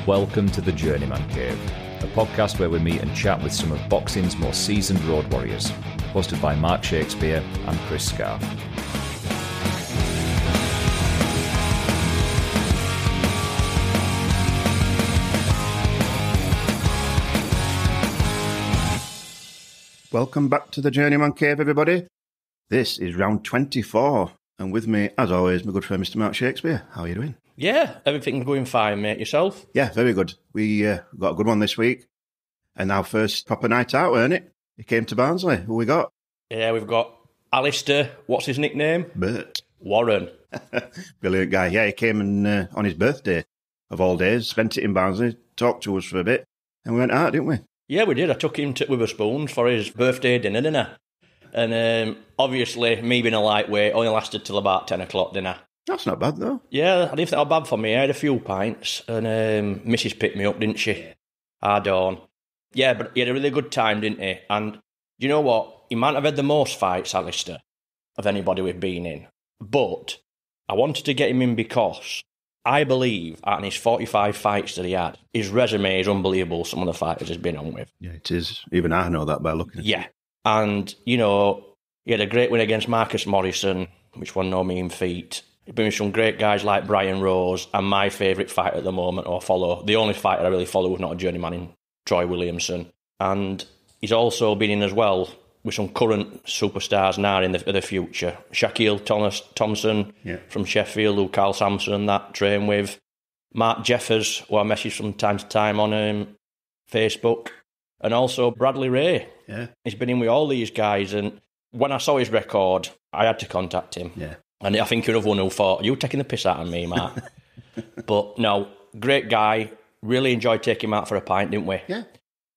Welcome to the Journeyman Cave, a podcast where we meet and chat with some of boxing's most seasoned road warriors, hosted by Mark Shakespeare and Chris Scarfe. Welcome back to the Journeyman Cave, everybody. This is round 24, and with me, as always, my good friend Mr. Mark Shakespeare. How are you doing? Yeah, everything's going fine, mate. Yourself? Yeah, very good. We got a good one this week, and our first proper night out, weren't it? He came to Barnsley. Who we got? Yeah, we've got Alistair. What's his nickname? Burt. Warren. Brilliant guy. Yeah, he came and, on his birthday, of all days, spent it in Barnsley, talked to us for a bit, and we went out, didn't we? Yeah, we did. I took him to Witherspoons for his birthday dinner, didn't I? And obviously, me being a lightweight, only lasted till about 10 o'clock dinner. That's not bad, though. Yeah, I didn't think that was bad for me. I had a few pints, and Mrs. picked me up, didn't she? Hard on. Yeah, but he had a really good time, didn't he? And you know what? He might have had the most fights, Alistair, of anybody we've been in. But I wanted to get him in because I believe, out in his 45 fights that he had, his resume is unbelievable, some of the fighters he's been on with. Yeah, it is. Even I know that by looking at it. Yeah. And, you know, he had a great win against Marcus Morrison, which won no mean feat. He's been with some great guys like Brian Rose, and my favourite fighter at the moment, or follow, the only fighter I really follow who's not a journeyman, in Troy Williamson. And he's also been in as well with some current superstars now in the future. Shaquille Thompson from Sheffield, who Carl Sampson and that train with. Mark Jeffers, who I message from time to time on Facebook. And also Bradley Ray. Yeah. He's been in with all these guys, and when I saw his record, I had to contact him. Yeah. And I think you're one who thought, you taking the piss out of me, Mark. But no, great guy. Really enjoyed taking him out for a pint, didn't we? Yeah.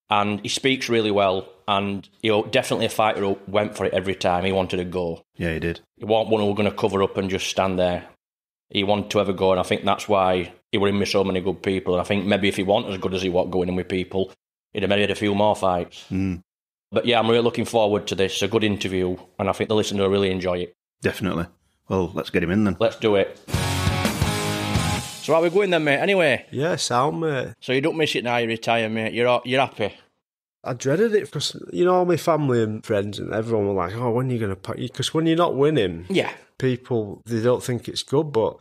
And he speaks really well, and definitely a fighter who went for it every time. He wanted to go. Yeah, he did. He wasn't one who was going to cover up and just stand there. He wanted to have a go, and I think that's why he were in with so many good people. And I think maybe if he wasn't as good as he was going in with people, he'd have made a few more fights. Mm. But yeah, I'm really looking forward to this. A good interview, and I think the listener will really enjoy it. Definitely. Well, let's get him in then. Let's do it. So how are we going then, mate? Anyway? Yeah, sound, mate. So you don't miss it now you retire, mate? You're happy? I dreaded it because, you know, all my family and friends and everyone were like, oh, when are you going to pack? Because when you're not winning, yeah, people, they don't think it's good. But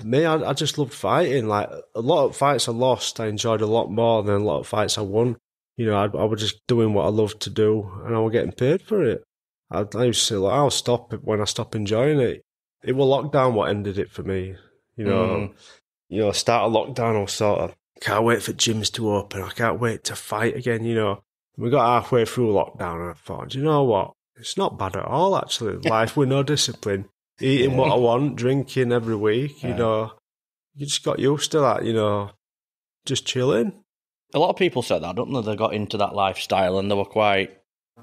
me, I just loved fighting. Like, a lot of fights I lost, I enjoyed a lot more than a lot of fights I won. You know, I was just doing what I loved to do, and I was getting paid for it. I used to say, like, I'll stop it when I stop enjoying it. It was lockdown what ended it for me. You know, start of lockdown, I was sort of, can't wait for gyms to open. I can't wait to fight again, you know. We got halfway through lockdown, and I thought, do you know what? It's not bad at all, actually. Life with no discipline. Eating what I want, drinking every week, you know. You just got used to that, you know, just chilling. A lot of people said that, don't they? They got into that lifestyle and they were quite...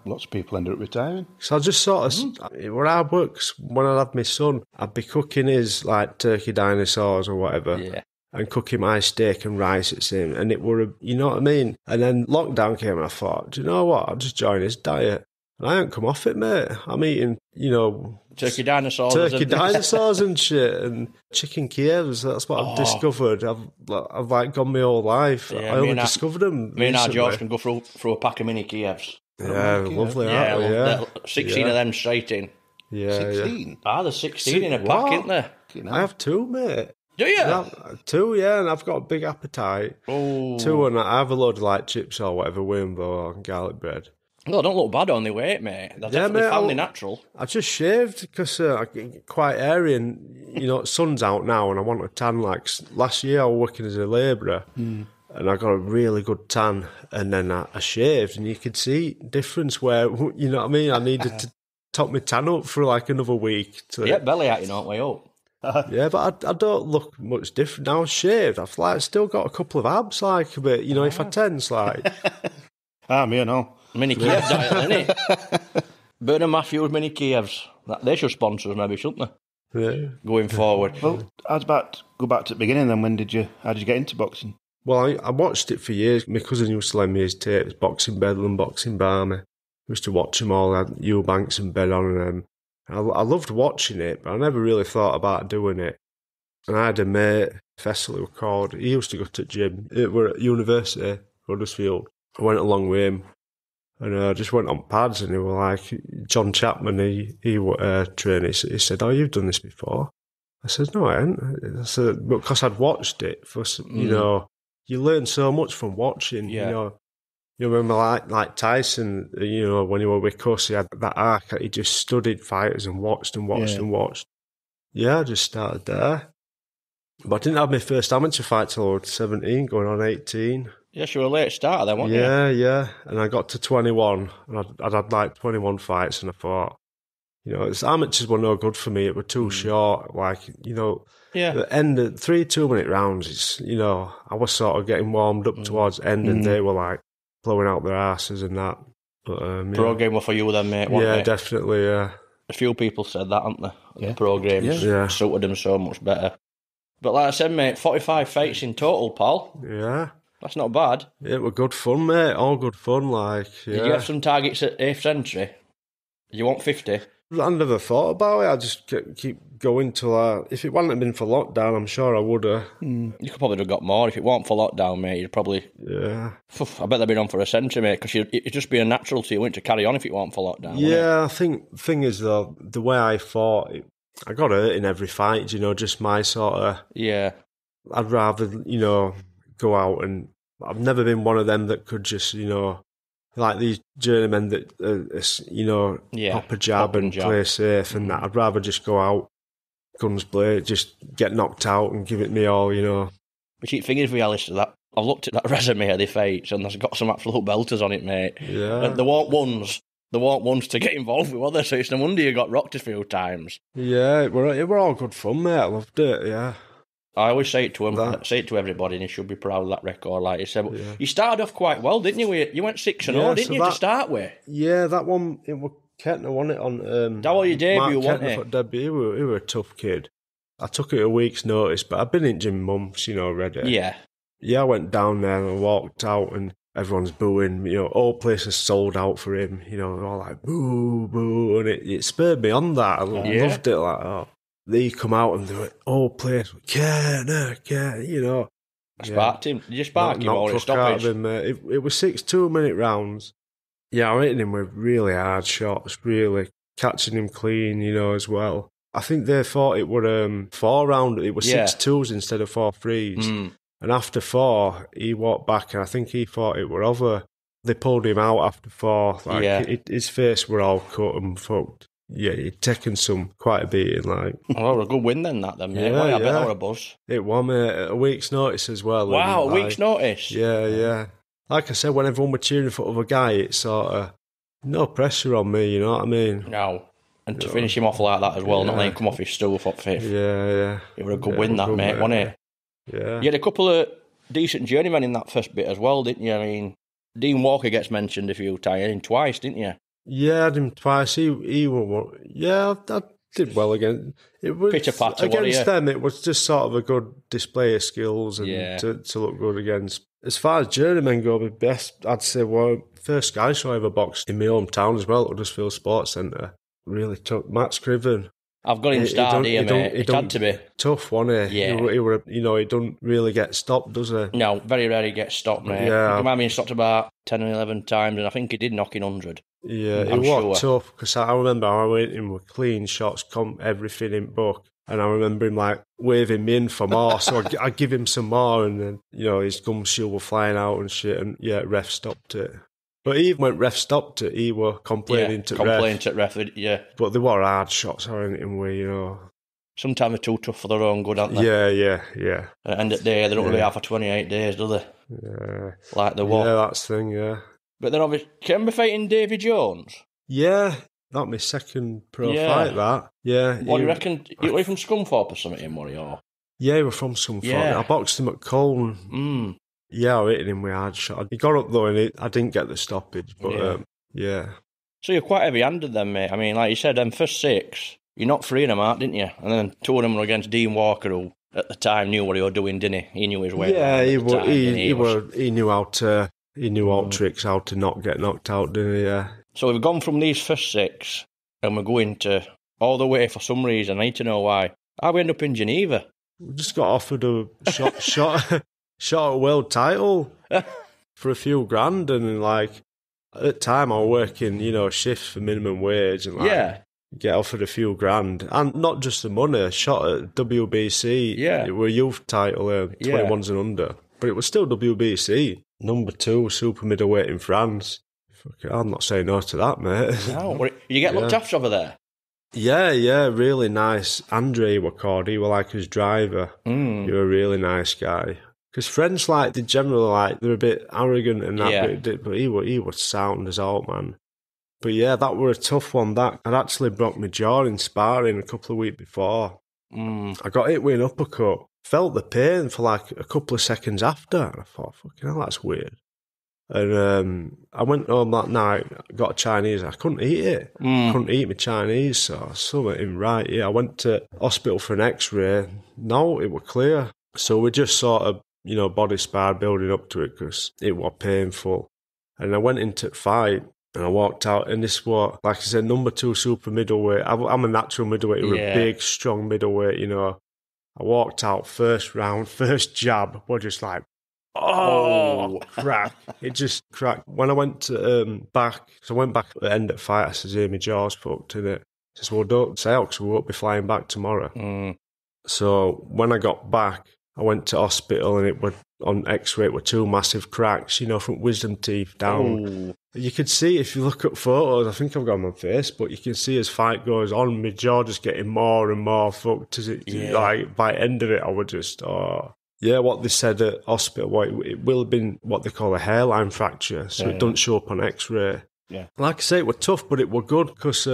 Lots of people ended up retiring. So I just sort of... Where I work, when I'd have my son, I'd be cooking his, like, turkey dinosaurs or whatever. Yeah. And cooking my steak and rice at him. And it were, you know what I mean? And then lockdown came and I thought, do you know what? I'll just join his diet. And I ain't come off it, mate. I'm eating, you know... Turkey dinosaurs and shit. And chicken Kievs. That's what I've discovered. I've like gone my whole life. Yeah, I only discovered them Me and our George can go through a pack of mini Kievs. Yeah, lovely, yeah, aren't they? 16 of them straight in. Yeah, 16? Ah, there's 16 in a pack, isn't there? I have two, mate. Do you? Two, yeah, and I've got a big appetite. Oh. Two, and I have a load of like chips or whatever, Wimbo or garlic bread. No, don't look bad on the weight, mate. They're definitely family natural. I just shaved because I get quite airy, and you know, sun's out now, and I want a tan. Like last year, I was working as a labourer, and I got a really good tan, and then I shaved, and you could see difference where, you know what I mean. I needed to top my tan up for like another week. Yeah, belly out, you know, way up. Yeah, but I don't look much different now. Shaved, I've like still got a couple of abs, like a bit. You know, if I tense, like. Me and all. Mini Kievs diet, innit? Burt and Matthews Mini Kievs. They should sponsor us maybe, shouldn't they? Yeah. Going forward. Well, I was about to go back to the beginning then. How did you get into boxing? Well, I watched it for years. My cousin used to lend me his tapes, Boxing Bedlam, Boxing Barmy. I used to watch them all. I had Eubanks and bed on them. I loved watching it, but I never really thought about doing it. And I had a mate, Fessel, who called. He used to go to the gym. We were at university, Huddersfield. I went along with him. And I just went on pads, and they were like, John Chapman, he was training. He said, "Oh, you've done this before?" I said, "No, I haven't." I said, because I'd watched it for, you know, you learn so much from watching. Yeah. You know, you remember like Tyson, you know, when he was with Cuss, he had that arc that he just studied fighters and watched and watched and watched. Yeah, I just started there. But I didn't have my first amateur fight till I was 17, going on 18. Yes, you were a late starter then, weren't you? Yeah. And I got to 21, and I'd had like 21 fights, and I thought, you know, amateurs were no good for me. It were too short. Like, you know, the end of 3 2-minute rounds, it's, you know, I was sort of getting warmed up towards the end, and they were like blowing out their asses and that. But, Pro game were for you then, mate, wasn't it? Definitely, yeah. A few people said that, haven't they? The pro games suited them so much better. But like I said, mate, 45 fights in total, pal. Yeah. That's not bad. It were good fun, mate. All good fun, like, yeah. Did you have some targets at 8th century? You want 50? I never thought about it. I just keep going till if it hadn't been for lockdown, I'm sure I would have. You could probably have got more. If it weren't for lockdown, mate, you'd probably... Yeah. I bet they've been on for a century, mate, because it'd just be a natural to you, wouldn't it, to carry on if it weren't for lockdown. Yeah, I think the thing is, though, the way I fought, I got hurt in every fight, you know, just my sort of... Yeah. I'd rather, you know, go out and... I've never been one of them that could just, you know... Like these journeymen that, you know, pop a jab and play safe and that. I'd rather just go out, guns blazing, just get knocked out and give it me all, you know. The cheap thing is with Alistair, that I've looked at that resume of the fights and there's got some absolute belters on it, mate. Yeah. And there weren't ones to get involved with, were there? So it's no wonder you got rocked a few times. Yeah, it were all good fun, mate. I loved it, yeah. I always say it to him, say it to everybody, and he should be proud of that record. Like you said, you started off quite well, didn't you? You went 6-0, didn't you, to start with? Yeah, that one, it was Kettner, won it on... that was your debut, wasn't it? Debut. He were a tough kid. I took it a week's notice, but I've been in gym months, you know, already. Yeah. Yeah, I went down there and I walked out and everyone's booing, you know, all places sold out for him, you know, they're all like, boo, boo, and it spurred me on that. I loved it, like, oh. They come out and do it, all place, Kettner, you know. Sparked him. Did you spark him or stoppage? It was 6 2-minute rounds. Yeah, I hit him with really hard shots, really catching him clean, you know, as well. I think they thought it would 4 round. It was 6 2s instead of 4 3s. And after 4, he walked back, and I think he thought it were over. They pulled him out after 4. Like his face were all cut and fucked. Yeah, he'd taken quite a beating, like. Oh, a good win then, mate. I bet that were a buzz. It was, mate, a week's notice as well. Wow, a week's notice? Yeah. Like I said, when everyone was cheering for other guy, it's sort of no pressure on me, you know what I mean? No. And to finish him off like that as well, not letting him come off his stool for 5th. Yeah. It was a good win, mate, wasn't it? Yeah. You had a couple of decent journeymen in that first bit as well, didn't you? I mean, Dean Walker gets mentioned a few times, twice, didn't you? Yeah, I had him twice. He I did well again. It was Pitter-patter, against them. It was just sort of a good display of skills and to look good against. As far as journeymen go, the best I'd say first Sky Show I ever boxed in my hometown as well at Huddersfield Sports Centre. Really tough. Matt Scriven. I've got him started here, mate. It had to be. Tough, wasn't he? Yeah. He don't really get stopped, does he? No, very rarely gets stopped, mate. Yeah. He might have been stopped about 10 or 11 times, and I think he did knock in 100. Yeah, it was tough, because I remember I went in with clean shots, everything in book, and I remember him, like, waving me in for more, so I give him some more, and then, you know, his gumshoe were flying out and shit, and, ref stopped it. But even when ref stopped it, he were complaining to ref. Yeah. But they were hard shots or anything where, you know... Sometimes they're too tough for their own good, aren't they? Yeah. At the end of the day, they don't really have for 28 days, do they? Yeah. Like the what? Yeah, that's the thing, yeah. But then obviously, can you remember fighting Davy Jones? Yeah, that was my second pro fight, that. Yeah. What do you reckon? Were you from Scunthorpe or something, were you? Or? Yeah, he was from Scunthorpe. Yeah. I boxed him at Colne. Yeah, I hit him with a hard shot. He got up though, and I didn't get the stoppage, but yeah. So you're quite heavy-handed then, mate. I mean, like you said, them first 6, you knocked 3 of them out, didn't you? And then 2 of them were against Dean Walker, who at the time knew what he was doing, didn't he? He knew his way. Yeah, he knew how to... He knew all tricks, how to not get knocked out, didn't he? Yeah. So we've gone from these first 6, and we're going to all the way for some reason. I need to know why. How we end up in Geneva? We just got offered a shot at world title for a few grand, and like at the time I was working, shifts for minimum wage, and get offered a few grand, and not just the money. A shot at WBC, it were a youth title, 21s and under, but it was still WBC, number 2 super middleweight in France. I'm not saying no to that, mate. No, you get looked after over there. Yeah, really nice. Andre were called. He were like his driver. He were a really nice guy. Because French, like, they generally, like, they're a bit arrogant and that, but he was sound as all, man. But yeah, that were a tough one. That I'd actually broke my jaw in sparring a couple of weeks before. I got hit with an uppercut. Felt the pain for like a couple of seconds after. And I thought, fucking hell, that's weird. And I went home that night, got a Chinese. I couldn't eat it. Couldn't eat my Chinese, so something ain't right. Yeah, I went to hospital for an X-ray. No, it was clear. So we just sort of, body sparred building up to it because it was painful. And I went into the fight and I walked out, and this was, like I said, number 2 super middleweight. I'm a natural middleweight. You're a big, strong middleweight, I walked out first round, first jab, was just like, oh, crack. It just cracked. When I went back, so I went back at the end of the fight, I said, my jaw's fucked, innit? I said, well, don't say out because we won't be flying back tomorrow. So when I got back, I went to hospital, and it was on X-ray, it were 2 massive cracks, from wisdom teeth down. You could see, if you look at photos, I think I've got them on Facebook, you can see as fight goes on, my jaw just getting more and more fucked. Like, by the end of it, I was just, Yeah, what they said at hospital, it will have been what they call a hairline fracture, so it don't show up on X-ray. Yeah. Like I say, it was tough, but it was good because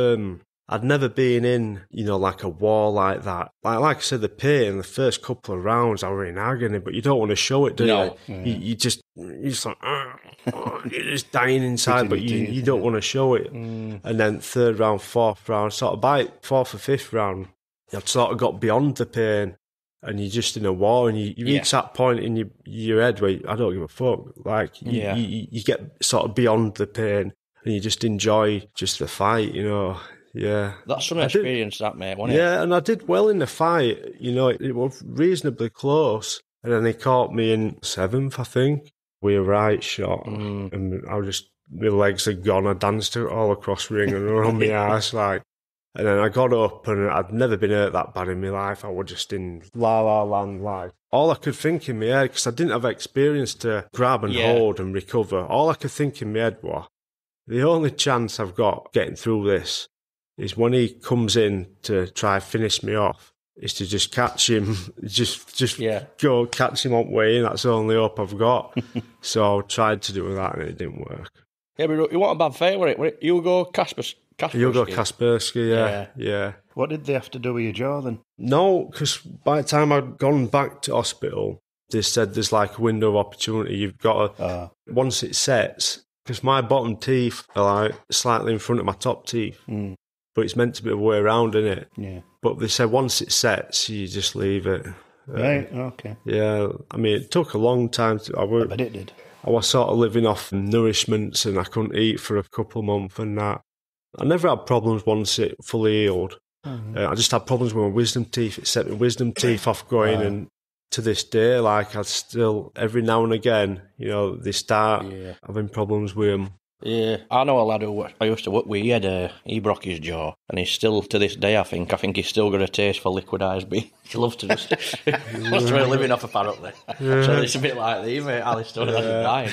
I'd never been in, like a war like that. Like I said, the pain, the first couple of rounds, I were in agony, but you don't want to show it, do you? You're just like, you're just dying inside, but you don't want to show it. And then 3rd round, 4th round, sort of by 4th or 5th round, I've sort of got beyond the pain. And you're just in a war, and you reach that point in your head where I don't give a fuck. Like, you get sort of beyond the pain, and you just enjoy just the fight, Yeah. That's some experience, that, mate, wasn't it? Yeah, and I did well in the fight. It was reasonably close. And then he caught me in 7th, I think, with a right shot. And I was just, my legs had gone. I danced it all across the ring and around my ass, like. And then I got up, and I'd never been hurt that bad in my life. I was just in la-la land, like. All I could think in my head, because I didn't have experience to grab and hold and recover, all I could think in my head was, the only chance I've got getting through this is when he comes in to try and finish me off, is to just catch him, just go catch him on way in. That's the only hope I've got. So I tried to do that, and it didn't work. Yeah, but it wasn't a bad fight, was it? Hugo Kaspersky. Hugo Kaspersky, yeah. What did they have to do with your jaw then? No, because by the time I'd gone back to hospital, they said there's like a window of opportunity. You've got to, once it sets, because my bottom teeth are like slightly in front of my top teeth, but it's meant to be the way around, isn't it? Yeah. But they said once it sets, you just leave it. Right, okay. Yeah, I mean, it took a long time to... I bet it did. I was sort of living off nourishments, and I couldn't eat for a couple of months and that. I never had problems once it fully healed. I just had problems with my wisdom teeth. It set my wisdom teeth off going, and to this day, like, I still, every now and again, they start having problems with them. Yeah, I know a lad who I used to work with. He broke his jaw, and he's still, to this day, I think he's still got a taste for liquidised beef. He loves to just, loves to really living off, apparently. Yeah. So it's a bit like thee, mate, Alistair, dying.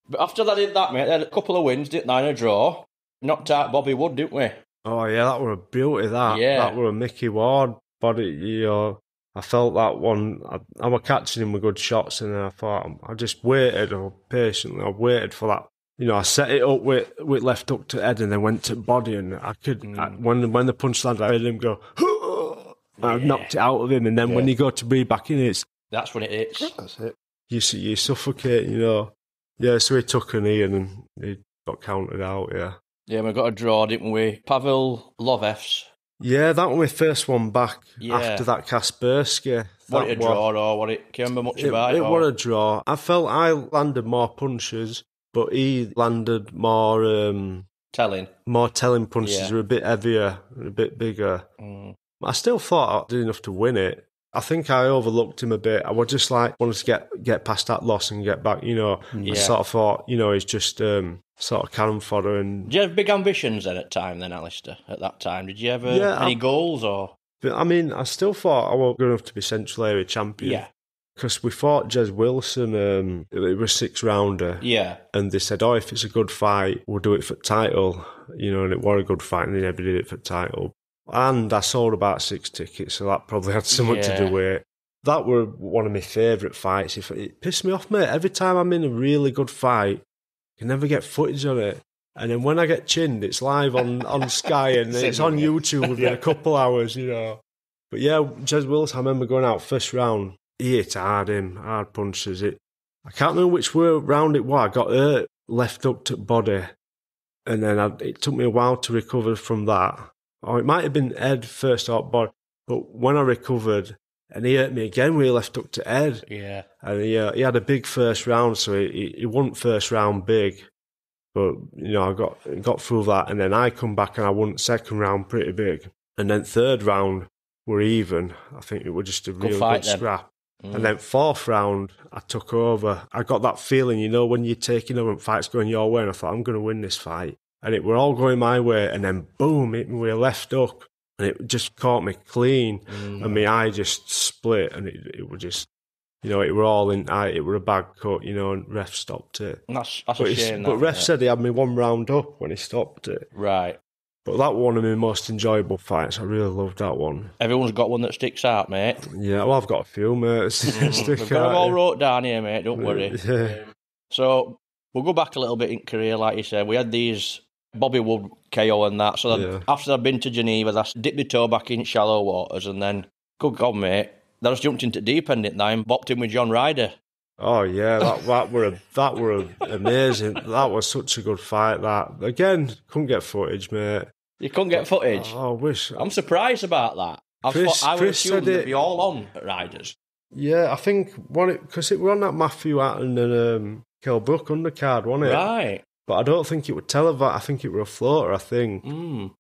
But after they did that, mate, they had a couple of wins, didn't they, in a draw. Knocked out Bobby Wood, didn't we? Oh, yeah, that were a beauty, that. Yeah. That were a Mickey Ward body, I felt that one. I was catching him with good shots, and I thought, I just waited, patiently, I waited for that. I set it up with left hook to head, and then went to body, and I could, when the punch landed, I heard him go, I knocked it out of him, and then when you go to breathe back in, that's when it hits. That's it. You suffocate, Yeah, so he took a knee, and then he got counted out, Yeah, we got a draw, didn't we? Pavel Lovef's. Yeah, that was my first one back after that Kaspersky. Was it a draw, or what it? Can you remember much about it? It was a draw. I felt I landed more punches, but he landed more... telling punches. They were a bit heavier, a bit bigger. I still thought I did enough to win it. I think I overlooked him a bit. I was just like, wanted to get past that loss and get back, I sort of thought, he's just sort of cannon fodder. And did you have big ambitions then at Alistair, at that time? Did you have any goals or? But, I still thought I was good enough to be Central Area champion. Yeah. Because we fought Jez Wilson, it was a 6-rounder. Yeah. And they said, if it's a good fight, we'll do it for the title. And it was a good fight, and they never did it for the title. And I sold about 6 tickets, so that probably had something to do with it. That were one of my favourite fights. It pissed me off, mate. Every time I'm in a really good fight, I can never get footage on it. And then when I get chinned, it's live on Sky and it's on YouTube within a couple hours, But yeah, Jez Wilson, I remember going out first round. He hit hard punches. I can't remember which round it was. I got hurt, left hooked at body. And then it took me a while to recover from that. Or it might have been head first or body. But when I recovered, and he hurt me again with a left hook to head. Yeah. And he had a big first round, so he won first round big. But, I got through that, and then I come back and I won second round pretty big. And then third round were even. I think it was just a real good scrap. And then fourth round, I took over. I got that feeling, when you're taking over and fight's going your way, and I thought, I'm going to win this fight. And it were all going my way, and then boom, hit me with a left hook. And it just caught me clean, and my eye just split, and it was just, it were all in, it were a bad cut, and ref stopped it. That's a shame. But ref said he had me 1 round up when he stopped it. Right. But that was one of my most enjoyable fights. I really loved that one. Everyone's got one that sticks out, mate. Yeah, well, I've got a few, mate. We've got them all wrote down here, mate. Don't worry. Yeah. So we'll go back a little bit in career, like you said. We had these Bobby Wood KO and that. So after I'd been to Geneva, I dipped my toe back in shallow waters, and then, good God, mate, I just jumped into deep end it now and bopped in with John Ryder. Oh yeah, that were amazing. That was such a good fight. That again, couldn't get footage, mate. You couldn't get footage? Oh, I wish. I'm surprised about that. I would assume they'd be all on Riders. Yeah, I think because it were on that Matthew Hatton and Kell Brook undercard, wasn't it? Right. But I don't think it would televised. I think it were a floater, I think.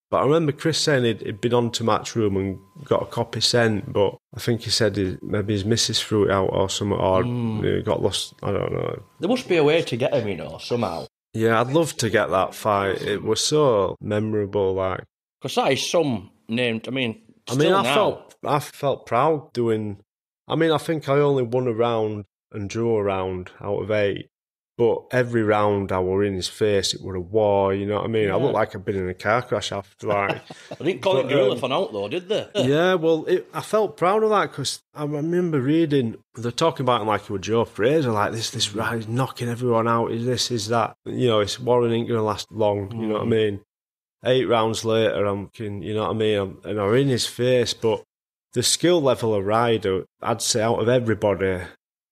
But I remember Chris saying he'd been on to Matchroom and got a copy sent, but I think he said maybe his missus threw it out or something, or he got lost. I don't know. There must be a way to get him, somehow. Yeah, I'd love to get that fight. It was so memorable, like. Because that is some named. I felt proud doing. I think I only won a round and drew a round out of 8. But every round I were in his face, it were a war, you know what I mean? Yeah. I looked like I'd been in a car crash after, like... I didn't call it gorilla for out, though, did they? Yeah, well, I felt proud of that, because I remember reading, they're talking about him like he was Joe Fraser, like, this guy is knocking everyone out, is this, is that. His warring ain't going to last long, you know what I mean? 8 rounds later, I'm thinking, you know what I mean? And I'm in his face, but the skill level of Ryder, I'd say out of everybody...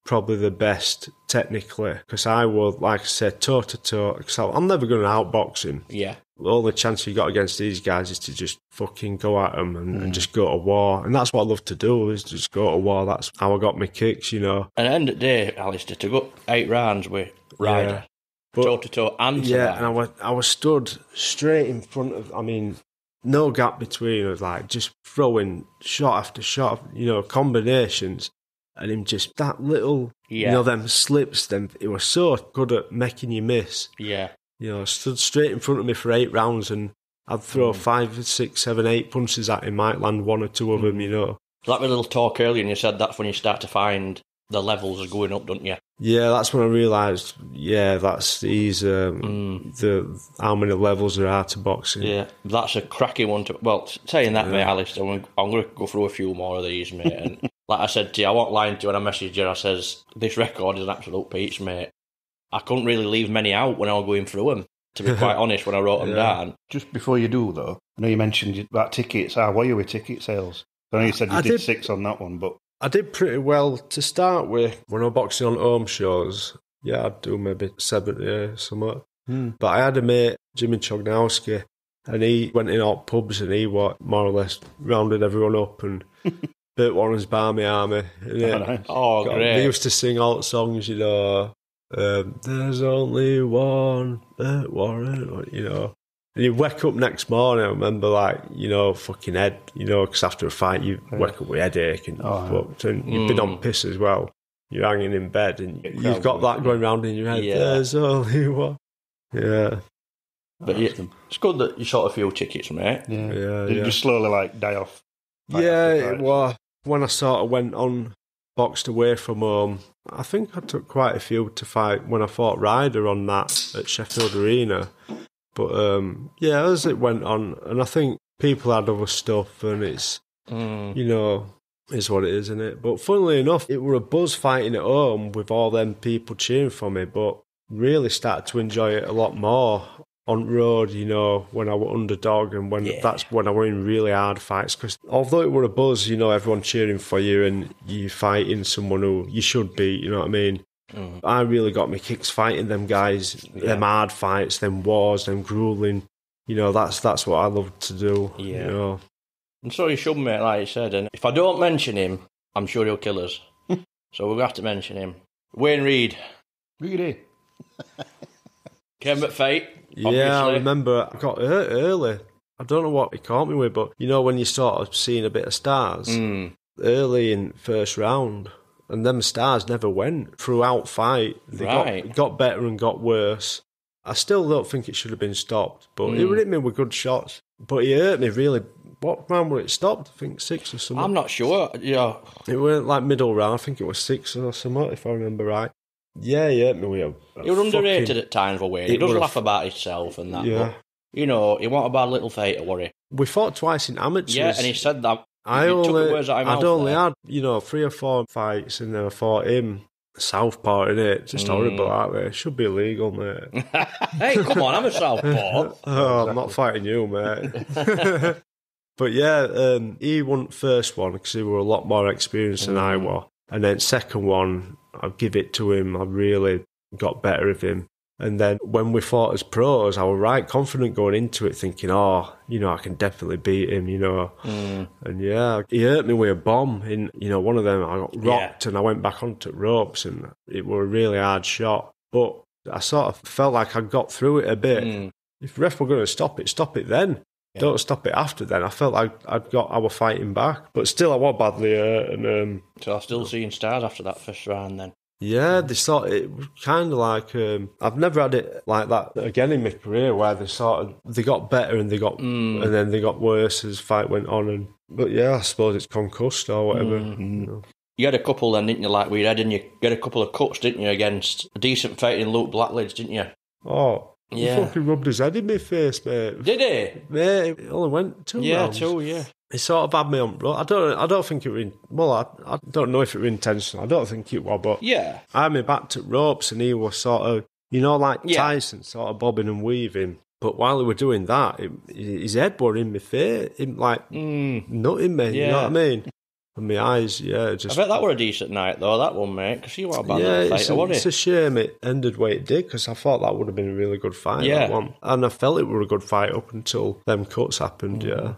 probably the best technically, because I would, like I said, toe-to-toe, because I'm never going to outbox him. Yeah. All the chance you got against these guys is to just fucking go at them and just go to war. And that's what I love to do, is just go to war. That's how I got my kicks, And at the end of the day, Alistair, to go 8 rounds with Ryder, toe-to-toe and and I was stood straight in front of, no gap between us, like just throwing shot after shot, combinations. And him just that little, them slips, he was so good at making you miss. Yeah. Stood straight in front of me for 8 rounds and I'd throw 5, 6, 7, 8 punches at him, might land 1 or 2 of them, Like my little talk earlier, and you said that's when you start to find the levels are going up, don't you? Yeah, that's when I realised, that's how many levels there are to boxing. Yeah, that's a cracking one to... Well, saying that, mate, Alistair, I'm going to go through a few more of these, mate, and... Like I said to you, I wasn't lying to you when I messaged you. I says, this record is an absolute peach, mate. I couldn't really leave many out when I was going through them, to be quite honest, when I wrote them down. Just before you do, though, I know you mentioned about tickets. How were you with ticket sales? I know you said you did 6 on that one, but... I did pretty well to start with. When I was boxing on home shows, I'd do maybe 70 or something. But I had a mate, Jimmy Chognowski, and he went in all pubs and he more or less rounded everyone up and... Burt Warren's Barmy Army. Nice. Oh, great. They used to sing all the songs, there's only one Burt Warren, And you wake up next morning, I remember, like, you know, fucking head, you know, because after a fight, you wake up with headache and you're fucked, and you've been on piss as well. You're hanging in bed and you've got that going round in your head. Yeah. There's only one. Yeah. But it's good that you shot a few tickets, mate. Yeah. Did you just slowly like die off? Yeah, well, when I sort of went on, boxed away from home, I think I took quite a few to fight when I fought Ryder on that at Sheffield Arena. But yeah, as it went on, and I think people had other stuff, and it's, you know, is what it is, isn't it? But funnily enough, it were a buzz fighting at home with all them people cheering for me, but really started to enjoy it a lot more on road, you know, when I were underdog, and when that's when I were in really hard fights. Because although it were a buzz, you know, everyone cheering for you and you fighting someone who you should beat, you know what I mean? I really got my kicks fighting them guys, them hard fights, them wars, them grueling. You know, that's what I love to do. Yeah. You know. And so you should, mate, like you said. And if I don't mention him, I'm sure he'll kill us. So we'll have to mention him. Wayne Reed. Really? Came at fate. Yeah, I remember I got hurt early. I don't know what he caught me with, but you know when you sort of seeing a bit of stars early in first round, and them stars never went throughout fight. They got better and got worse. I still don't think it should have been stopped, but it hit me with good shots. But he hurt me really. What round were it stopped? I think 6 or something. I'm not sure. Yeah, it weren't like middle round. I think it was 6 or something, if I remember right. Yeah, he hurt me with he was underrated at times for Wayne. He does laugh about himself and that. Yeah. But, you know, he wasn't a bad little fighter, were he? We fought twice in amateurs. Yeah, and he said that. I'd only had, you know, 3 or 4 fights, and then I fought him. Southpaw, innit? Just horrible, aren't they? Should be illegal, mate. Hey, come on, I'm a southpaw. Oh, I'm not fighting you, mate. But yeah, he won first one because he were a lot more experienced than I was. And then second one, I'd give it to him. I really got better of him. And then when we fought as pros, I was right confident going into it, thinking, oh, you know, I can definitely beat him, you know. And yeah, he hurt me with a bomb in, you know, one of them. I got rocked and I went back onto ropes, and it was a really hard shot. But I sort of felt like I got through it a bit. If ref were going to stop it then. Yeah. Don't stop it after then. I felt like I was fighting back. But still, I was badly hurt. And, so I'm still seeing stars after that first round then. Yeah, they sort of, it was kind of like, I've never had it like that again in my career, where they got better and and then they got worse as fight went on. But yeah, I suppose it's concussed or whatever. You know. You had a couple then, didn't you, like we had, and you had a couple of cuts, didn't you, against a decent fight in Luke Blackledge, didn't you? Oh, he fucking rubbed his head in my face, mate. Did he? Mate, it only went 2 rounds. Yeah, 2, yeah. He sort of had me on. I don't think it was. I don't know if it was intentional. I don't think it was, but yeah, I had me back to ropes, and he was sort of, you know, like Tyson, sort of bobbing and weaving. But while he were doing that, his head were in my face, him like nutting me. You know what I mean? And my eyes, just. I bet that were a decent night though, that one, mate, because you were a bad little fighter, wasn't it? It's a shame it ended the way it did, because I thought that would have been a really good fight. That one, and I felt it were a good fight up until them cuts happened. Yeah.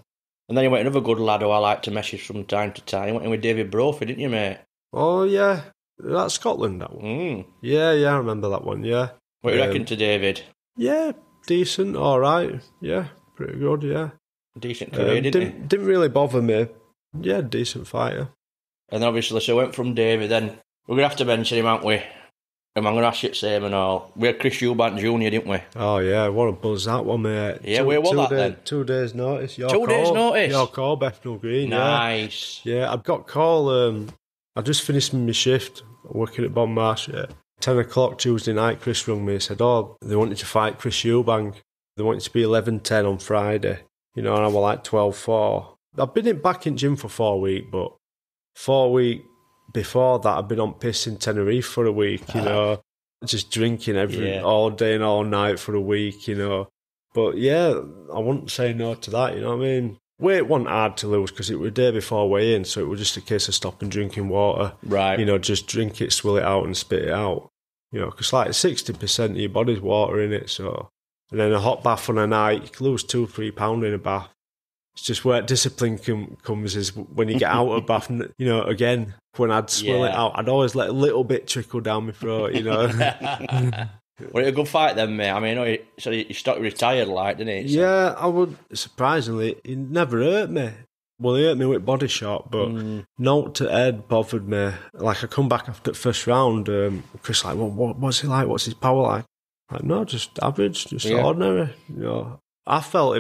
And then you went another good lad who I like to message from time to time. You went in with David Brophy, didn't you, mate? Oh, yeah. That's Scotland, that one. Yeah, I remember that one, yeah. What do you reckon to David? Yeah, decent, all right. Yeah, pretty good, yeah. Decent career, didn't he? Didn't really bother me. Yeah, decent fighter. And obviously, so went from David, then we're going to have to mention him, aren't we? And I'm going to ask you the same and all. We had Chris Eubank Jr., didn't we? Oh, yeah, what a buzz that one, mate. Yeah, where was that then? 2 days' notice. Your 2 days' notice? Your call, Bethnal Green, nice. Yeah, I've got call, I just finished my shift, working at Bonmarsh. 10 o'clock Tuesday night, Chris rung me and said, they wanted to fight Chris Eubank. They wanted to be 11:10 on Friday. You know, and I was like 12:4. I've been back in gym for 4 weeks, but 4 weeks before that, I've been on piss in Tenerife for a week, you know, just drinking all day and all night for a week, you know. But yeah, I wouldn't say no to that, you know what I mean? Weight wasn't hard to lose because it was the day before weigh-in, so it was just a case of stopping drinking water. Right. You know, just drink it, swill it out and spit it out. You know, because like 60% of your body's water in it, so. And then a hot bath on a night, you can lose 2-3 pounds in a bath. It's just where discipline comes is when you get out of bath. And, you know, again, when I'd swill it out, I'd always let a little bit trickle down my throat, you know. Was it a good fight then, mate? I mean, I know he stopped retired, like, didn't he? So. Yeah, I would, surprisingly, he never hurt me. Well, he hurt me with body shot, but not to head bothered me. Like, I come back after the first round, Chris like, what's he like? What's his power like? Like, no, just average, just ordinary. You know, I felt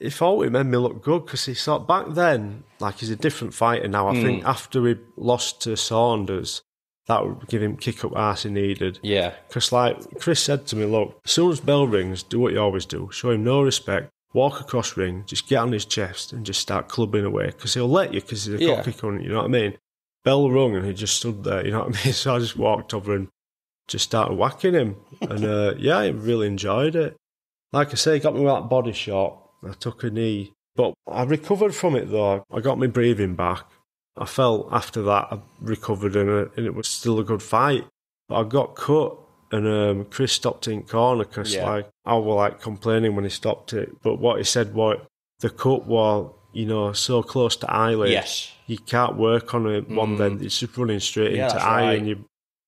he thought it made me look good because he sort back then, like, he's a different fighter now. I think after he lost to Saunders, that would give him kick up arse he needed. Yeah. Because, like, Chris said to me, look, as soon as bell rings, do what you always do. Show him no respect. Walk across ring, just get on his chest and just start clubbing away. Because he'll let you because he's a cocky cunt, you know what I mean? Bell rung and he just stood there, you know what I mean? So I just walked over and just started whacking him. And, I really enjoyed it. Like I say, he got me with that body shot. I took a knee. But I recovered from it, though. I got my breathing back. I felt after that I recovered and it was still a good fight. But I got cut and Chris stopped in corner because I was like complaining when he stopped it. But what he said was the cut was, so close to eyelid. Yes. You can't work on it one then. It's just running straight into eye. Right.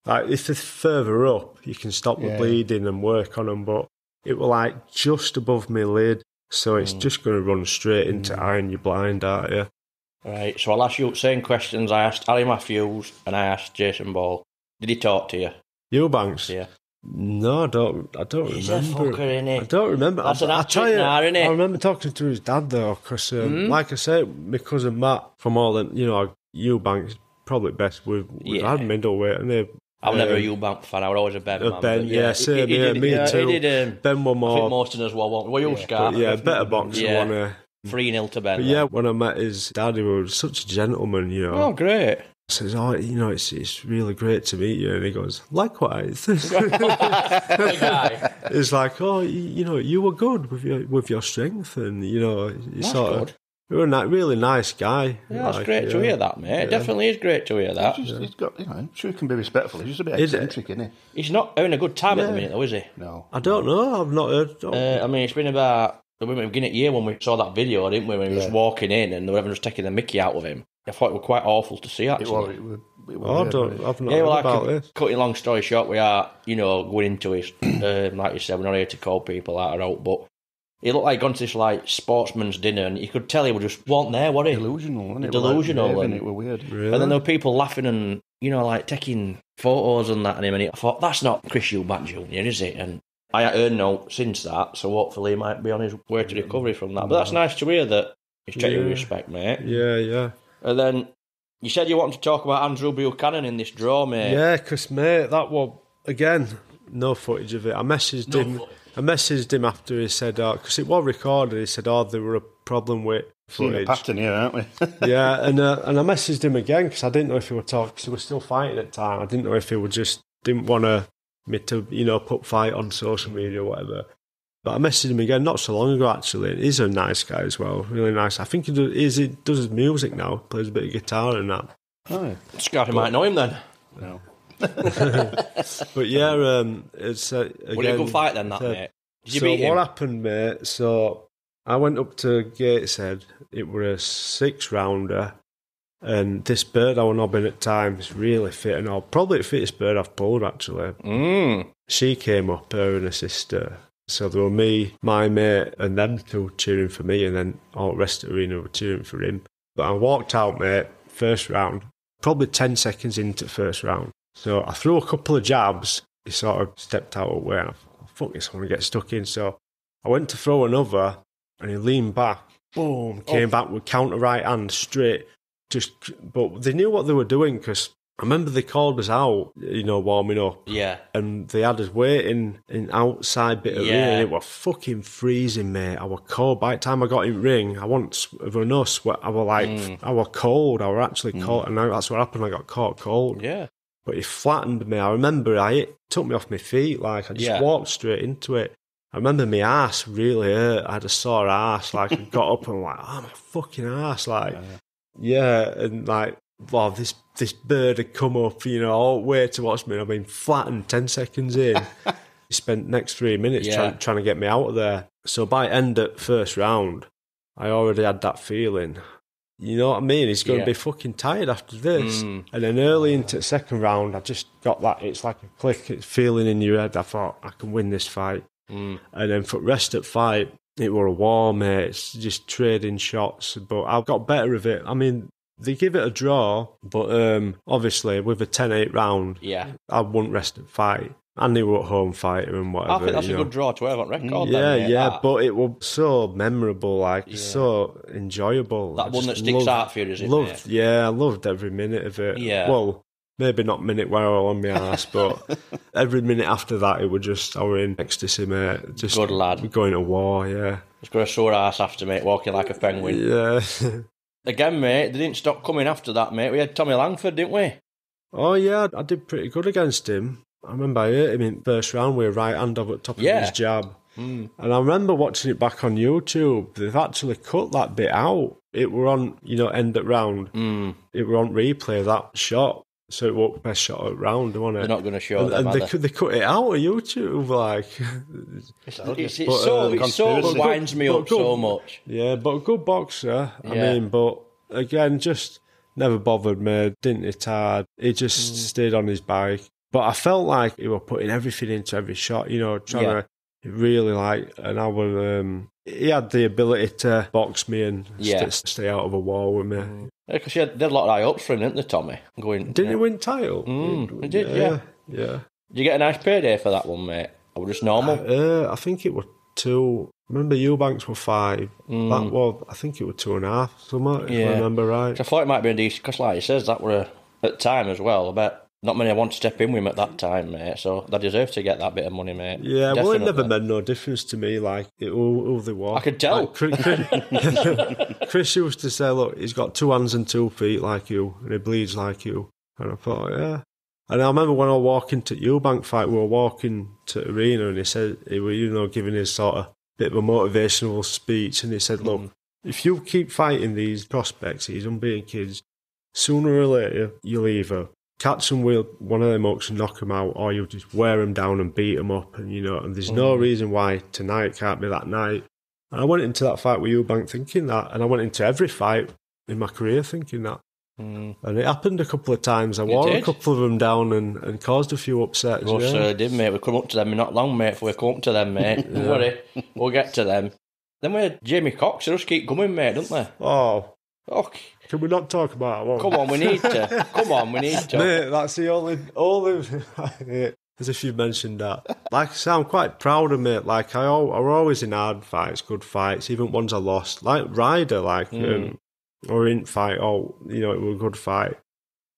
And if they're further up, you can stop the bleeding and work on them. But it was like just above my lid. So it's just going to run straight into eye and you're blind, aren't you? Right, so I'll ask you the same questions I asked Ali Matthews and I asked Jason Ball. Did he talk to you? Eubanks? Yeah. No, I don't remember. He's a fucker, innit? I don't remember. That's an hat-trick now, innit? I remember talking to his dad, though, because, like I say, my cousin Matt, from all the, Eubanks, probably best we've had middleweight, and I'm never a Eubank fan. I was always a Ben man. Ben, same. Me too. He did, Ben were more. I think most of us were you, Scarfe? Yeah, better boxer. 3-0 to Ben. But when I met his dad, he was such a gentleman, Oh, great. I says, it's really great to meet you. And he goes, likewise. It's like, you were good with your strength. And, That's good. You're a really nice guy. Yeah, that's great to hear that, mate. It definitely is great to hear that. He's got, I'm sure he can be respectful. He's just a bit eccentric, isn't he? He's not having a good time at the minute, though, is he? No. I don't know. I've not heard. I mean, it's been about the beginning of the year when we saw that video, didn't we? When he was walking in and everyone was taking the mickey out of him. I thought it was quite awful to see, actually. I've not heard about this. Cutting long story short, we are, going into it. Like you said, we're not here to call people out or out, but he looked like gone to this sportsman's dinner, and you could tell he was just wasn't there, was he? Delusional, wasn't it? Delusional, and it was weird. Really? And then there were people laughing and taking photos and that, and him. And I thought that's not Chris Eubank Jr., is it? And I haven't heard no since that, so hopefully he might be on his way to recovery from that. But that's nice to hear that he's treated with respect, mate. Yeah. And then you said you wanted to talk about Andrew Buchanan in this draw, mate. Yeah, because mate, that was again no footage of it. I messaged him after he said, because it was recorded, he said, there were a problem with footage. Seeing a pattern here, aren't we? Yeah, and I messaged him again because I didn't know if he were talking, because he was still fighting at the time. I didn't know if he would just didn't want me to, put fight on social media or whatever. But I messaged him again not so long ago, actually. He's a nice guy as well, really nice. I think he does his music now, plays a bit of guitar and that. Oh, yeah. Scarfe might know him then. No. But yeah, it's again. Was it a good fight then, that mate? Did you beat him? What happened, mate? So I went up to Gateshead. It was a 6-rounder, and this bird I was nobbing at times really fit and all. Probably the fittest bird I've pulled actually. She came up, her and her sister. So there were me, my mate, and them two cheering for me, and then all the rest of the arena were cheering for him. But I walked out, mate, first round, probably 10 seconds into the first round. So I threw a couple of jabs. He sort of stepped out of the way, and I thought, fuck this, I want to get stuck in. So I went to throw another, and he leaned back, boom, came back with counter right hand straight. But they knew what they were doing, because I remember they called us out, warming up. Yeah. And they had us waiting in outside bit of ring, and it was fucking freezing, mate. I was cold. By the time I got in ring, there was no sweat. I was like, I was cold. I was actually cold. And that's what happened. I got caught cold. Yeah. But it flattened me. I remember it took me off my feet. Like, I just walked straight into it. I remember my ass really hurt. I had a sore ass. Like, I got up and I'm like, oh, my fucking ass. Like, and like, wow, this bird had come up, all the way to watch me. I've been flattened 10 seconds in. He spent next 3 minutes trying to get me out of there. So by end of first round, I already had that feeling. You know what I mean? He's going to be fucking tired after this. And then early into the second round, I just got that, it's like a click, it's feeling in your head. I thought, I can win this fight. And then for the rest of the fight, it were a war, mate. It's just trading shots. But I got better of it. I mean, they give it a draw, but obviously with a 10-8 round, I wouldn't rest the fight. And they were a home fighter and whatever. I think that's a good draw to have on record. But it was so memorable, like so enjoyable. That one that sticks out for you, is it? Loved, I loved every minute of it. Yeah. Well, maybe not minute where I was on my ass, but every minute after that, it was just, I were in ecstasy, mate. Just good lad. Going to war, Just got a sore ass after, mate, walking like a penguin. Yeah. Again, mate, they didn't stop coming after that, mate. We had Tommy Langford, didn't we? Oh, yeah, I did pretty good against him. I remember I hurt him in the first round with a right hand over the top of his jab. And I remember watching it back on YouTube. They've actually cut that bit out. It were on, end of round. It were on replay, that shot. So it was the best shot of the round, wasn't it? They're not going to show that, and they cut it out of YouTube, like... it so winds me up so much. Yeah, but a good boxer. I mean, but again, just never bothered me, didn't hit hard. He just stayed on his bike. But I felt like he was putting everything into every shot, trying to really and I would, he had the ability to box me and stay out of a war with me. Because they had a lot of high hopes for him, didn't they, Tommy? Didn't he win title? He did, yeah. Did you get a nice payday for that one, mate? Or just normal? I think it was 2. Remember, Eubanks were 5. That was, I think it was 2.5, something, if I remember right. I thought it might be a decent, because like he says, that were at the time as well, I bet. Not many want to step in with him at that time, mate, so they deserve to get that bit of money, mate. Yeah, Definitely. Well, it never made no difference to me, who they were. I could tell. Chris used to say, look, he's got 2 hands and 2 feet like you, and he bleeds like you. And I thought, yeah. And I remember when I was walking to Eubank fight, we were walking to the arena, and he said, he was, giving his sort of bit of a motivational speech, and he said, look, if you keep fighting these prospects, these unbeaten kids, sooner or later, you'll either catch them with one of them hooks and knock them out, or you'll just wear them down and beat them up, and and there's no reason why tonight can't be that night. And I went into that fight with Eubank thinking that, and I went into every fight in my career thinking that. And it happened a couple of times. I wore a couple of them down and caused a few upsets. Well, sir, did, mate. We come up to them in not long, mate. If we come up to them, mate, don't worry, we'll get to them. Then we had Jamie Cox. They just keep coming, mate, don't they? Oh. Okay. Can we not talk about it? Come on, we need to. Mate, that's the only as if you've mentioned that. Like I say, I'm quite proud of it. Like, I were always in hard fights, good fights, even ones I lost. Like Ryder, or in fight, it was a good fight.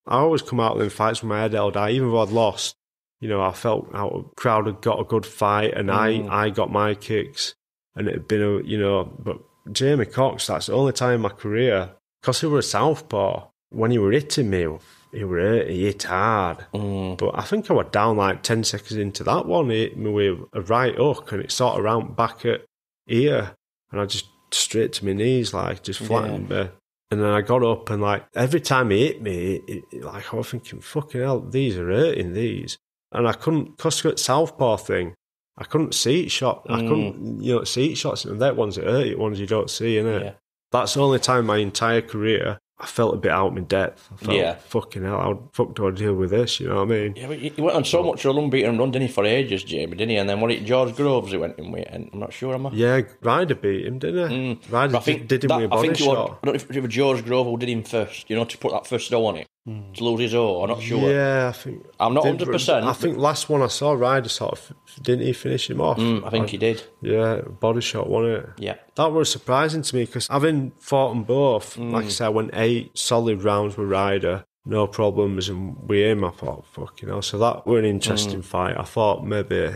I always come out of them fights with my head held high, even though I'd lost. I felt out the crowd had got a good fight, and I got my kicks, and it had been but Jamie Cox, that's the only time in my career, because he was a southpaw, when he were hitting me, he hit hard. But I think I was down like 10 seconds into that one. He hit me with a right hook, and it sort of round back at ear, and I just straight to my knees, just flattened me. And then I got up, and every time he hit me, I was thinking, fucking hell, these are hurting, these. And I couldn't, because of the southpaw thing, I couldn't see it shot. I couldn't, see it shots, and that ones that hurt you, ones you don't see, innit? Yeah. That's the only time in my entire career I felt a bit out of my depth. I felt, fucking hell, how the fuck do I deal with this? You know what I mean? Yeah, but he went on so much of an unbeaten run, didn't he, for ages, Jamie, didn't he? And then George Groves he went in with, and I'm not sure, am I? Yeah, Ryder beat him, didn't he? Ryder did him with a body shot. I don't know if it was George Grove who did him first, to put that first dough on it, to lose his O, I'm not sure. Yeah, I think... I'm not 100%. I think last one I saw, Ryder sort of... Didn't he finish him off? I think he did. Yeah, body shot, wasn't it? Yeah. That was surprising to me, because having fought them both, like I said, I went 8 solid rounds with Ryder, no problems, and with him I thought, fucking hell. So that were an interesting fight. I thought maybe...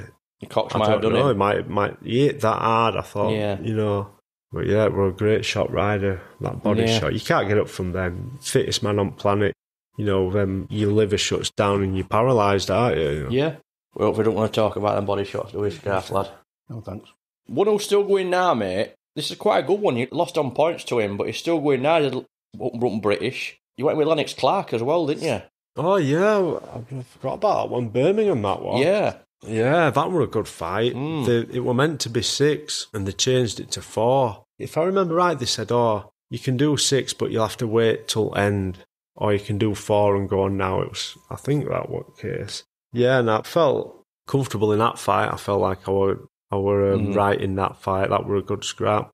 Cox might have done it. He might hit that hard, I thought, But yeah, it was a great shot, Ryder, that body shot. You can't get up from them. Fittest man on planet. Then your liver shuts down and you're paralysed, aren't you? Yeah. Well, we don't want to talk about them body shots, do we, Scarfe, lad? No, thanks. One who's still going now, mate. This is quite a good one. You lost on points to him, but he's still going now. He's British. You went with Lennox Clark as well, didn't you? Oh, yeah. I forgot about that one. Birmingham, that one. Yeah. Yeah, that were a good fight. It were meant to be 6, and they changed it to 4. If I remember right, they said, you can do 6, but you'll have to wait till end, or you can do 4 and go on now. I think that was the case. Yeah, and I felt comfortable in that fight. I felt like I were right in that fight. That were a good scrap.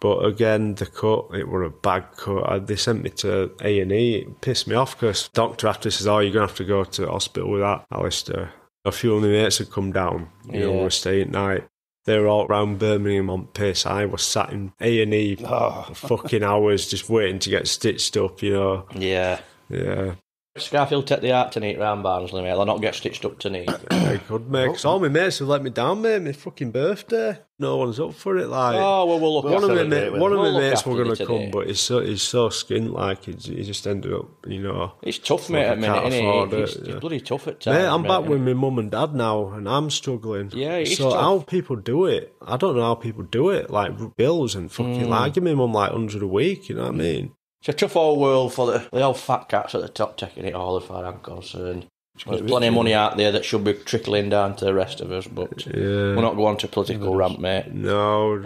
But again, the cut, it were a bad cut. They sent me to A&E. It pissed me off because the doctor after says, "Oh, you're going to have to go to hospital with that, Alistair." A few of my mates had come down. You know, we were staying at night. They were all around Birmingham on piss. I was sat in A&E for fucking hours just waiting to get stitched up, you know. Yeah. Yeah. Scarfe will take the art to neat round Barnsley, mate. They'll not get stitched up to neat. They could, mate. Because all my mates have let me down, mate. My fucking birthday. No one's up for it, like. Oh, well, we'll look one after of my mates were going to today. come, but he's so skint, like, he just ended up, you know. It's tough, mate, at a minute, isn't it? It's bloody tough at times. Mate, I'm back with my mum and dad now, and I'm struggling. Yeah, it's so tough. how people do it, I don't know how people do it, like, bills and fucking, like, give me mum, like, 100 a week, you know what I mean? It's a tough old world for the old fat cats at the top taking it all, as far as I'm concerned. There's plenty of money out there that should be trickling down to the rest of us, but we're not going to political rant, mate. No,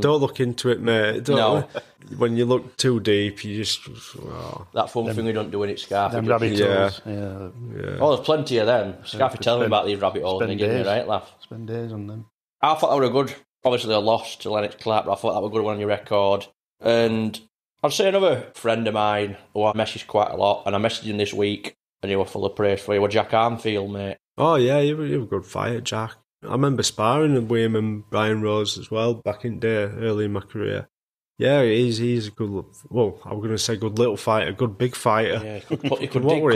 don't look into it, mate. No. When you look too deep, you just... Oh. That's one thing we don't do in it, Scarfe. Them rabbit holes. Yeah. Oh, there's plenty of them. Scarfe telling me about these rabbit holes and they give me a right laugh. Spend days on them. I thought that were good. Obviously, they lost to Lennox Clark, but I thought that were a good one on your record. And I'd say another friend of mine who I messaged quite a lot, and I messaged him this week, and he was full of praise for you, was Jack Armfield, mate. Oh, yeah, you were a good fighter, Jack. I remember sparring with him and Brian Rose as well back in the day, early in my career. Yeah, he's a good, well, I was going to say good little fighter, good big fighter. Yeah, he could dig, were he, couldn't he? Were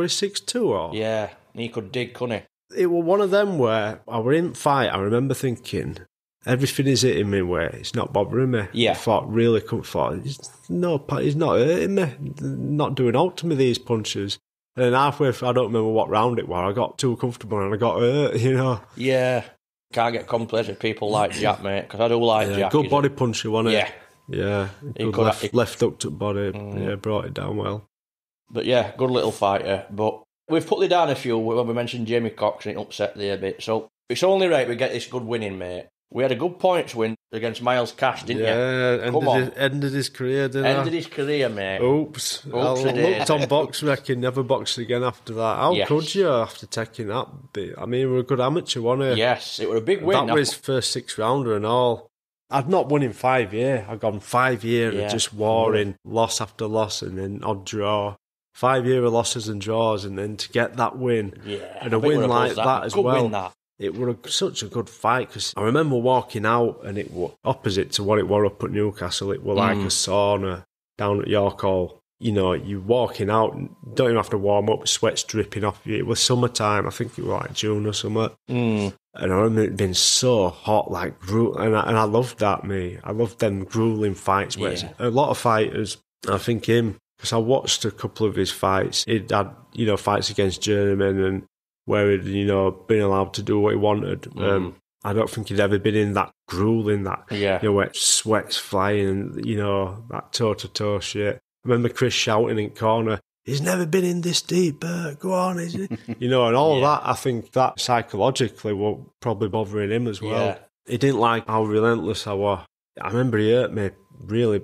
he 6'2" or? Yeah, he could dig, couldn't he? It was one of them where I were in fight, I remember thinking, everything is hitting me where it's not bothering me. Yeah. I thought, really comfort. He's not hurting me, not doing out to me, these punches. And then halfway through, I don't remember what round it was, I got too comfortable and I got hurt, you know. Yeah, can't get complacent with people like Jack, mate, because I do like Jack. Good body puncher, wasn't it? Yeah. Yeah, good left hooked up body, yeah, brought it down well. But yeah, good little fighter. But we've put it down a few when we mentioned Jamie Cox and it upset there a bit. So it's only right we get this good winning, mate. We had a good points win against Miles Cash, didn't you? Yeah, ended his career, didn't Ended his career, mate. Oops. I looked on box wrecking, never boxed again after that. How could you after taking that bit? I mean, we were a good amateur, wasn't he? Yes, it was a big win. That was his first 6-rounder and all. I'd not won in 5 years. I'd gone 5 years of just warring, loss after loss, and then odd draw. 5 years of losses and draws, and then to get that win, and a win like that as well. It was such a good fight, because I remember walking out and it was opposite to what it was up at Newcastle. It was like a sauna down at York Hall. You know, you walking out, don't even have to warm up, sweat's dripping off you. It was summertime, I think it was like June or something. And I remember it being so hot, like, and I loved that, me. I loved them grueling fights. Where a lot of fighters, I think him, because I watched a couple of his fights. He'd had, you know, fights against Journeyman and where he'd, you know, been allowed to do what he wanted. I don't think he'd ever been in that grueling, that, you know, where sweat's flying, you know, that toe-to-toe shit. I remember Chris shouting in corner, "He's never been in this deep, Burt, go on," is it? You know, and all that, I think that psychologically was probably bothering him as well. Yeah. He didn't like how relentless I was. I remember he hurt me, really.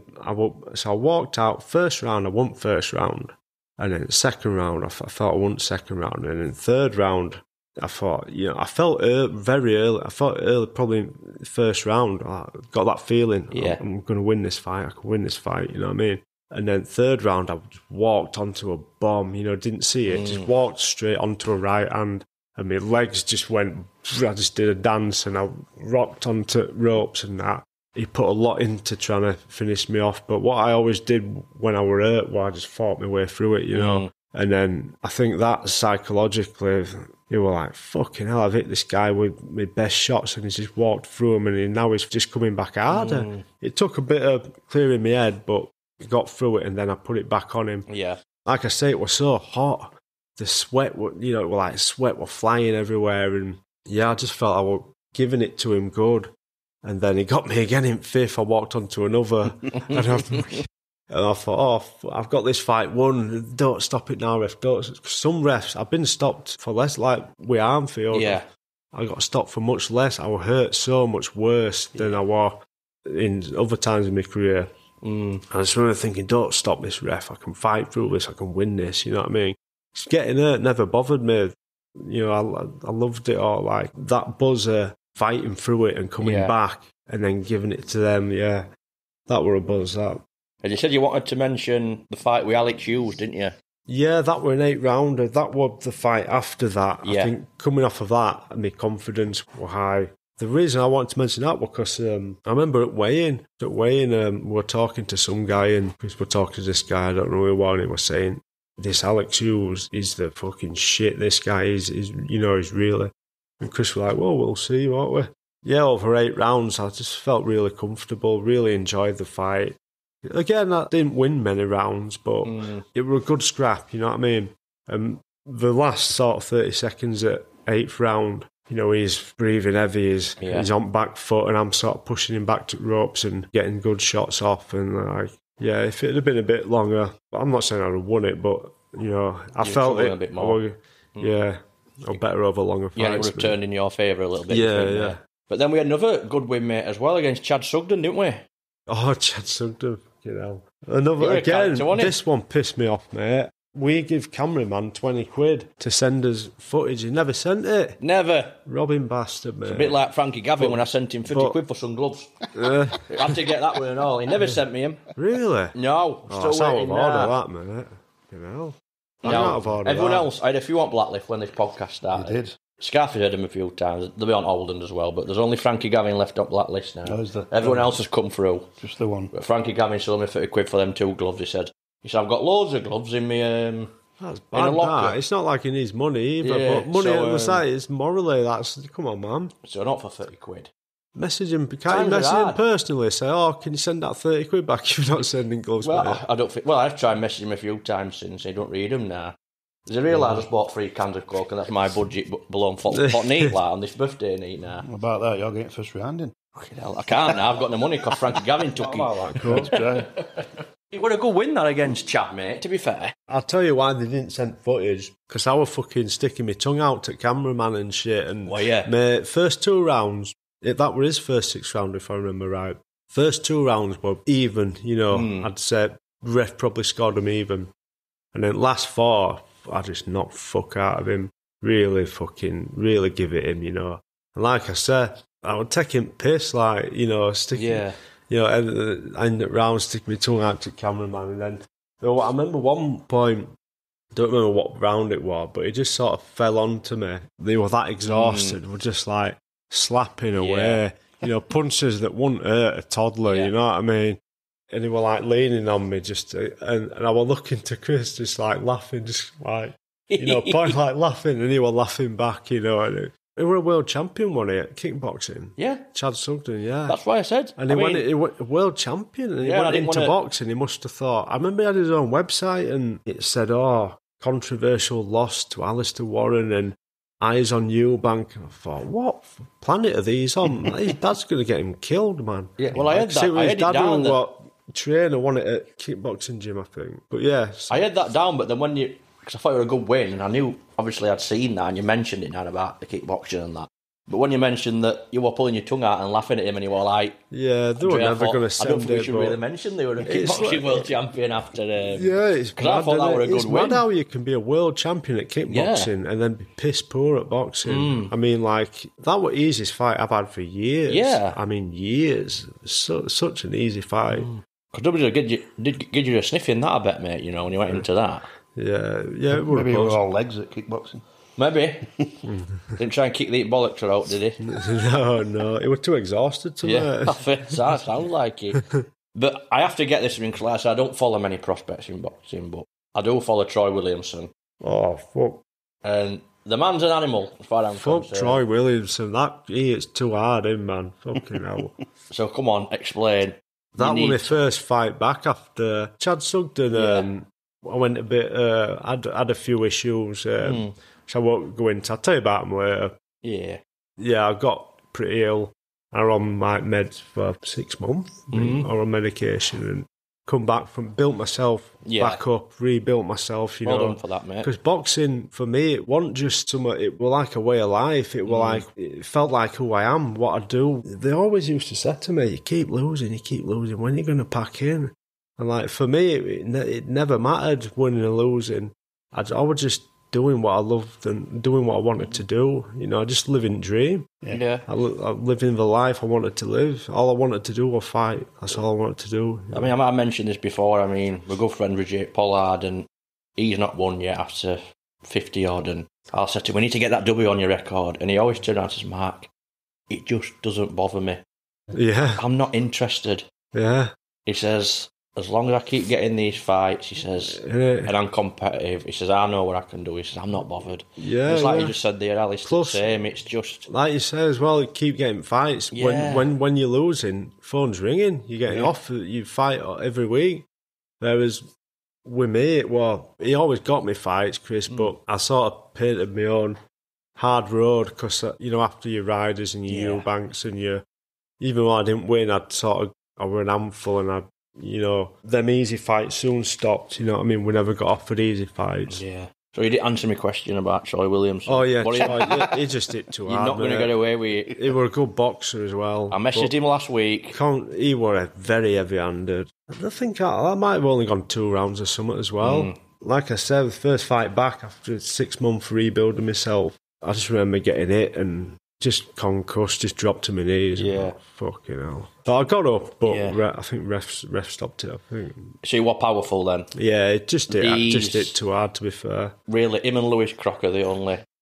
So I walked out, first round, I won first round. And then second round, I thought I won second round. And then third round, I thought, you know, I felt very early. I thought early, probably first round, I got that feeling, I'm going to win this fight. I can win this fight, you know what I mean? And then third round, I just walked onto a bomb, you know, didn't see it, just walked straight onto a right hand, and my legs just went, I just did a dance, and I rocked onto ropes and that. He put a lot into trying to finish me off, but what I always did when I were hurt was I just fought my way through it, you know. And then I think that psychologically, you were like, fucking hell, I've hit this guy with my best shots and he's just walked through them and now he's just coming back harder. It took a bit of clearing my head, but I got through it and then I put it back on him. Yeah. Like I say, it was so hot. The sweat, you know, like sweat was flying everywhere. And yeah, I just felt I was giving it to him good. And then he got me again in fifth. I walked onto another. And I thought, oh, I've got this fight won. Don't stop it now, ref. Don't. Some refs, I've been stopped for less, like with Armfield. Yeah. I got stopped for much less. I was hurt so much worse than I was in other times in my career. I just remember thinking, don't stop this, ref. I can fight through this. I can win this. You know what I mean? Just getting hurt never bothered me. You know, I loved it all. Like that buzzer, fighting through it and coming back and then giving it to them. Yeah, that were a buzz, that. And you said you wanted to mention the fight with Alex Hughes, didn't you? Yeah, that were an 8-rounder. That was the fight after that. Yeah. I think coming off of that, my confidence was high. The reason I wanted to mention that was because I remember at weigh-in, we were talking to some guy, and we were talking to this guy, I don't know who he was, and he was saying, this Alex Hughes is the fucking shit. This guy is you know, he's really... And Chris was like, well, we'll see, won't we? Yeah, over 8 rounds, I just felt really comfortable, really enjoyed the fight. Again, I didn't win many rounds, but it was a good scrap, you know what I mean? The last sort of 30 seconds at 8th round, you know, he's breathing heavy, he's on back foot, and I'm sort of pushing him back to ropes and getting good shots off, and like... Yeah, if it had been a bit longer, I'm not saying I'd have won it, but, you know, I felt it. A bit more. Yeah, or better over longer fights. Yeah, it would have turned in your favour a little bit. Yeah. But then we had another good win, mate, as well, against Chad Sugden, didn't we? Oh, Chad Sugden, you know. This one pissed me off, mate. We give cameraman 20 quid to send us footage. He never sent it. Never. Robbing bastard, mate. It's a bit like Frankie Gavin when I sent him 50 quid for some gloves. I had to get that one and all. He never sent me him. Really? No. Still waiting now. Out of order, that, mate. You know. No. Everyone else, I had a few on Blacklist when this podcast started. You did. Scarfe has had him a few times. They'll be on Oldham as well, but there's only Frankie Gavin left on Blacklist now. Everyone else has come through. Just the one. But Frankie Gavin sold me 30 quid for them 2 gloves, he said. I've got loads of gloves in me. That's bad, that. It's not like he needs money either, but money on the side is morally, come on, man. So not for 30 quid. Message him, can't you message him personally? Say, can you send that 30 quid back if you're not sending gloves back? I don't think, I've tried messaging him a few times since, he don't read them now. Does he realise I just bought 3 cans of Coke and that's my budget below pot neat like on this birthday neat now? What about that? You're getting first rounding. Fucking hell, I can't now, I've got no money because Frankie Gavin took it. It was a good win that against Chad, mate, to be fair. I'll tell you why they didn't send footage. Because I was fucking sticking my tongue out to cameraman and shit. And mate, first 2 rounds, that were his first 6 round, if I remember right. First 2 rounds were even, you know, I'd say ref probably scored them even. And then last 4, I just knocked fuck out of him. Really give it him, you know. And like I said, I would take him piss, like, you know, sticking... Yeah. You know, end at round, stick my tongue out to the cameraman, and then I remember one point, don't remember what round it was, but it just sort of fell onto me. They were that exhausted, were just like slapping away, you know, punches that wouldn't hurt a toddler, you know what I mean? And they were like leaning on me, and I was looking to Chris, just like laughing, just like, you know, point like laughing, and he was laughing back, you know, and he was a world champion, wasn't he, at kickboxing? Yeah. Chad Sugden, yeah. That's what I said. And he went a world champion, and he went into boxing. He must have thought... I remember he had his own website, and it said, controversial loss to Alistair Warren, and eyes on Eubank. And I thought, what planet are these on? That's going to get him killed, man. Yeah, well, I had that. I had it down. Trainer won it at kickboxing gym, I think. But yeah. I had that down, but then when you... Because I thought it was a good win, and I knew, obviously, I'd seen that, and you mentioned it now about the kickboxing and that. But when you mentioned that you were pulling your tongue out and laughing at him, and you were like... Yeah, they were never going to send it. I don't think we should really mention they were a kickboxing world champion after... yeah, it's mad. I thought that were a good win. It's mad how you can be a world champion at kickboxing and then be piss poor at boxing. I mean, like, that was the easiest fight I've had for years. Yeah. I mean, years. Such an easy fight. Because nobody did give you a sniff in that, I bet, mate, you know, when you went into that. Yeah. Maybe it was all legs at kickboxing. Maybe. Didn't try and kick the bollocks out, did he? No. He was too exhausted to that sounds like it. But I have to get this in class. I don't follow many prospects in boxing, but I do follow Troy Williamson. Oh, fuck. And the man's an animal, as far as I'm concerned. Fuck Troy Williamson. It's too hard, man. Fucking hell. So come on, explain. That was my first fight back after Chad Sugden. I went a bit... I had a few issues... which I won't go into. I'll tell you about them later. Yeah. Yeah, I got pretty ill. I was on my meds for 6 months. I was on medication. And come back from, built myself back up, rebuilt myself, you well know. done for that, mate. Because boxing, for me, it wasn't just something, it was like a way of life. It was like, it felt like who I am, what I do. They always used to say to me, you keep losing, when are you going to pack in? And like, for me, it never mattered winning or losing. I was just doing what I loved and doing what I wanted to do. You know, just living the dream. Yeah. I living the life I wanted to live. All I wanted to do was fight. That's all I wanted to do. I mean, I mentioned this before. I mean, we're good friends with Jake Pollard, and he's not won yet after 50 odd. And I said to him, we need to get that W on your record. And he always turned around and says, Mark, it just doesn't bother me. Yeah. I'm not interested. Yeah. He says, as long as I keep getting these fights, he says, and I'm competitive, he says, I know what I can do. He says, I'm not bothered. Yeah, it's like you just said there, Alistair. Plus, same. It's just like you say as well. You keep getting fights. Yeah. When you're losing, phone's ringing. You're getting off. You fight every week. Whereas with me, well, he always got me fights, Chris. But I sort of painted my own hard road because you know, after your Riders and your Eubanks and your, even though I didn't win, I were an handful, and you know, them easy fights soon stopped. You know what I mean? We never got offered easy fights. Yeah. So you didn't answer my question about Troy Williams. Oh yeah, he just hit too hard. You're not going to get away with it. He were a good boxer as well. I messaged him last week. He were very heavy-handed. I think I might have only gone 2 rounds or something as well. Like I said, the first fight back after 6 months rebuilding myself, I just remember getting hit and just concussed, just dropped to my knees. Yeah. Fucking hell. So I got up, but I think ref stopped it, I think. So you were powerful then? Yeah, it just hit too hard, to be fair. Really, him and Lewis Crocker,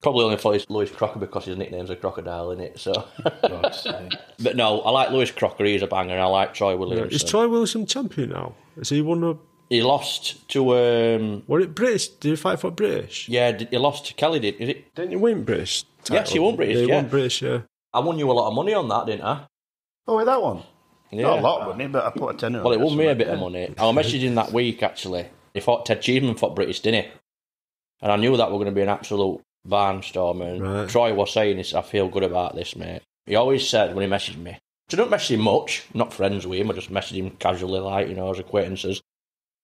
probably only thought it's Lewis Crocker because his nickname's a crocodile, innit? So. But no, I like Lewis Crocker, he's a banger, and I like Troy Williamson. Is Troy Williamson champion now? Has he won a... He lost to... Was it British? Did he fight for British? Yeah, he lost to Kelly, is it? Didn't he win British title? Yes, he won British, He won British, yeah. I won you a lot of money on that, didn't I? Oh, with that one? Yeah. Not a lot of money, but I put a tenner on it. Well, it won me a bit of money. I was messaging that week, actually. He thought Ted Cheeseman fought British, didn't he? And I knew that were going to be an absolute barnstorm. And Troy was saying, I feel good about this, mate. He always said when he messaged me, I don't message him much, I'm not friends with him, I just message him casually, like, you know, as acquaintances.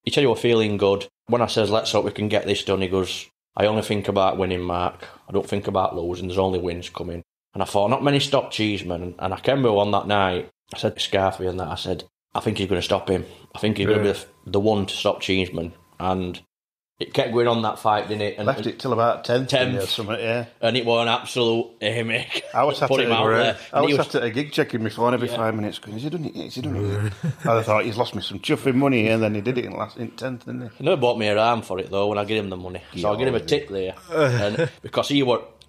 He said he was feeling good. When I says, let's hope we can get this done, he goes, I only think about winning, Mark. I don't think about losing, there's only wins coming. And I thought, not many stop Cheeseman. And I came on that night, I said to Scarfe and that, I said, I think he's going to stop him. I think he's going to be the one to stop Cheeseman. And it kept going on that fight, didn't it? And left it till about 10th or something, yeah. And it was an absolute aiming. I was sat at a gig checking my phone every 5 minutes going, is he done it? Is he done it? I thought, he's lost me some chuffing money, and then he did it in 10th, didn't he? He never bought me a arm for it, though, when I gave him the money. So I gave him a tip there. And because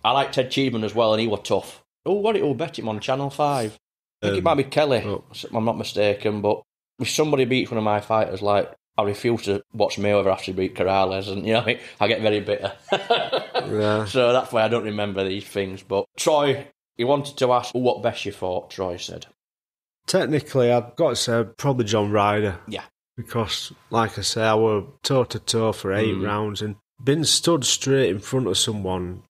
I like Ted Cheeseman as well, and he was tough. Who bet him on Channel 5? I think it might be Kelly, if I'm not mistaken, but if somebody beats one of my fighters, like, I refuse to watch Mayweather after he beat Corrales, and, you know, I get very bitter. Yeah. So that's why I don't remember these things. But Troy, he wanted to ask what best you fought, Troy said. Technically, I've got to say, probably John Ryder. Yeah. Because, like I say, I were toe-to-toe for 8 rounds, and being stood straight in front of someone,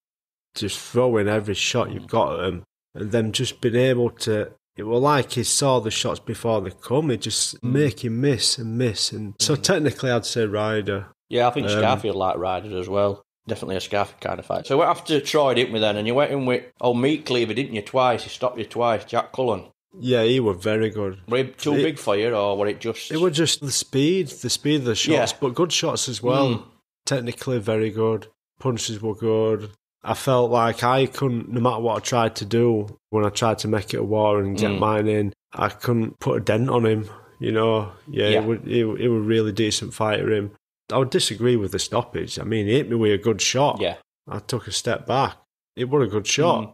just throwing every shot you've got at them, and them just being able to... It was like he saw the shots before they come. He just make him miss and miss. And so technically, I'd say Ryder. Yeah, I think Scarfe would like Ryder as well. Definitely a Scarfe kind of fight. So we went after Troy, didn't we then? And you went in with Meat Cleaver, didn't you, twice? He stopped you twice, Jack Cullen. Yeah, he was very good. Were he too big for you, or were it just... It was just the speed of the shots, but good shots as well. Technically very good. Punches were good. I felt like I couldn't, no matter what I tried to do, when I tried to make it a war and get mine in, I couldn't put a dent on him, you know. Yeah. He was a really decent fighter, him. I would disagree with the stoppage. I mean, he hit me with a good shot. Yeah. I took a step back. It was a good shot.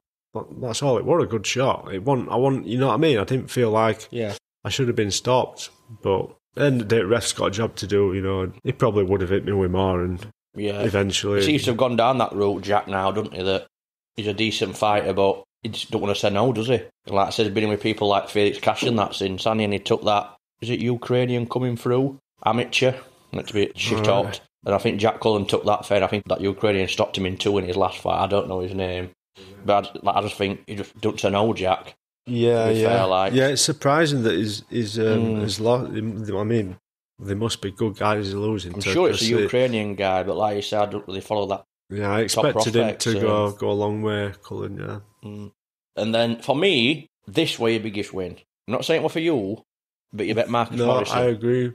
That's all. It was a good shot. You know what I mean? I didn't feel like I should have been stopped. But at the end of the day, ref's got a job to do, you know. He probably would have hit me with more, and eventually... He seems to have gone down that route, Jack, now, doesn't he? That he's a decent fighter, but he just don't want to say no, does he? Like I said, he's been in with people like Felix Cash and that since, and he took that... Is it Ukrainian coming through? Amateur? Meant to be shit-talked. And I think Jack Cullen took that fair. I think that Ukrainian stopped him in 2 in his last fight. I don't know his name. But I just think he just don't say no, Jack. Yeah, it's surprising that he's lost. I mean, they must be good guys he's losing I'm to. sure it's a Ukrainian guy, but like you said, I don't really follow that. Yeah, I expected him to go a long way, Cullen, yeah. And then, for me, this was your biggest win. I'm not saying it was for you, but you bet Marcus Morrison. I agree.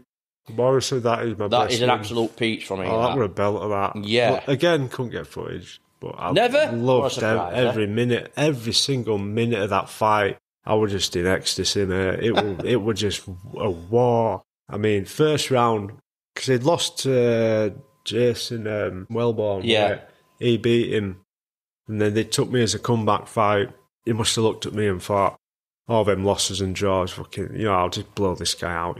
Morrison, that is my best That is an win. absolute peach for me. That were a belt of that. Yeah. But again, couldn't get footage. But I Never? loved every minute, every single minute of that fight. I was just in ecstasy, mate. It was just a war. I mean, first round, because he'd lost to Jason Wellborn. Yeah. He beat him. And then they took me as a comeback fight. He must have looked at me and thought, all them losses and draws, fucking, I'll just blow this guy out,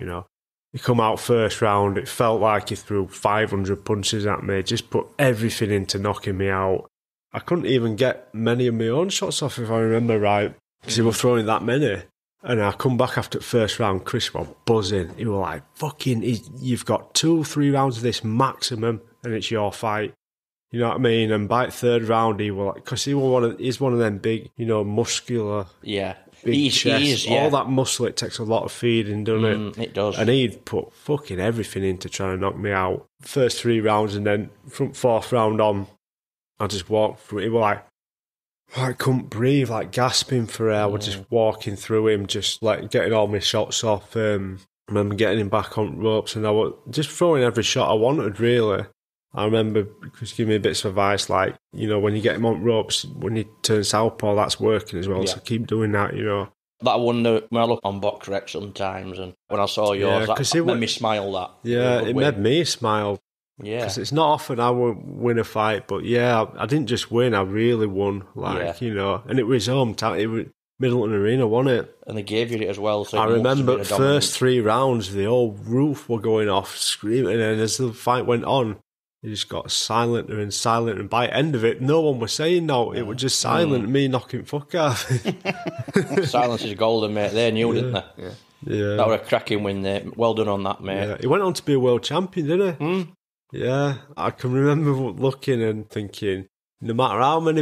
He come out first round, it felt like he threw 500 punches at me, just put everything into knocking me out. I couldn't even get many of my own shots off, if I remember right, because he was throwing that many. And I come back after the first round, Chris was buzzing. He was like, fucking, you've got 2-3 rounds of this maximum, and it's your fight. You know what I mean? And by the third round, he was like, because he's one of them big, muscular. Yeah. Big chest. He is, yeah. All that muscle, it takes a lot of feeding, doesn't it? It does. And he'd put fucking everything into trying to knock me out. First 3 rounds, and then from 4th round on, I just walked through it. He was like, I couldn't breathe, like gasping for air. I was just walking through him, just like getting all my shots off. I remember getting him back on ropes, and I was just throwing every shot I wanted, really. I remember Chris giving me bits of advice, like, when you get him on ropes, when you turn southpaw, that's working as well, so keep doing that, That I wonder, when I look on Box Rec sometimes, and when I saw yours, that made me smile, that. Yeah, it made me smile. Yeah. Because it's not often I would win a fight, but I didn't just win, I really won, and it was hometown, it was Middleton Arena, wasn't it? And they gave you it as well. So I remember the first 3 rounds, the whole roof were going off, screaming, and as the fight went on, it just got silenter and silent, and by the end of it, no one was saying no. It was just silent, me knocking fuck out. Silence is golden, mate. They knew, didn't they? Yeah. That was a cracking win there. Well done on that, mate. Yeah. He went on to be a world champion, didn't he? Yeah. I can remember looking and thinking, no matter how many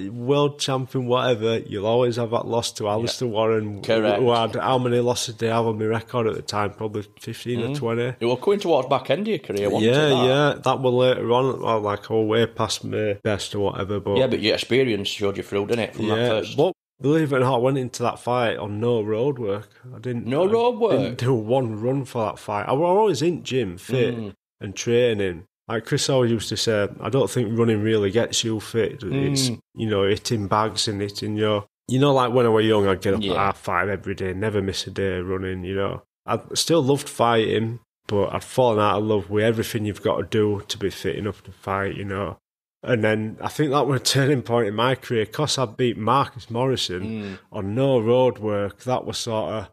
world champion, whatever, you'll always have that loss to Alistair Warren. Correct. Who had, how many losses did he have on my record at the time? Probably 15 or 20. It was coming towards back end of your career, wasn't it? Yeah. That was later on, like way past my best or whatever. But yeah, but your experience showed you through, didn't it? From that first. But believe it or not, I went into that fight on no road work. I didn't do one run for that fight. I was always in gym, fit and training. Like Chris always used to say, I don't think running really gets you fit. It's, hitting bags and hitting your... like when I was young, I'd get up at 5:30 every day, never miss a day running, I still loved fighting, but I'd fallen out of love with everything you've got to do to be fit enough to fight, And then I think that was a turning point in my career. Because I beat Marcus Morrison on no road work, that was sort of,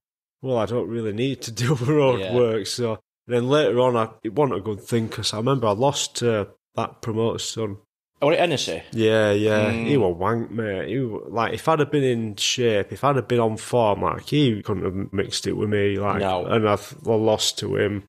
I don't really need to do road work, so... Then later on, it wasn't a good thing, because I remember I lost to that promoter's son. Oh, Hennessy? Yeah. He was wank, mate. If I'd have been in shape, if I'd have been on form, he couldn't have mixed it with me. No. And I lost to him.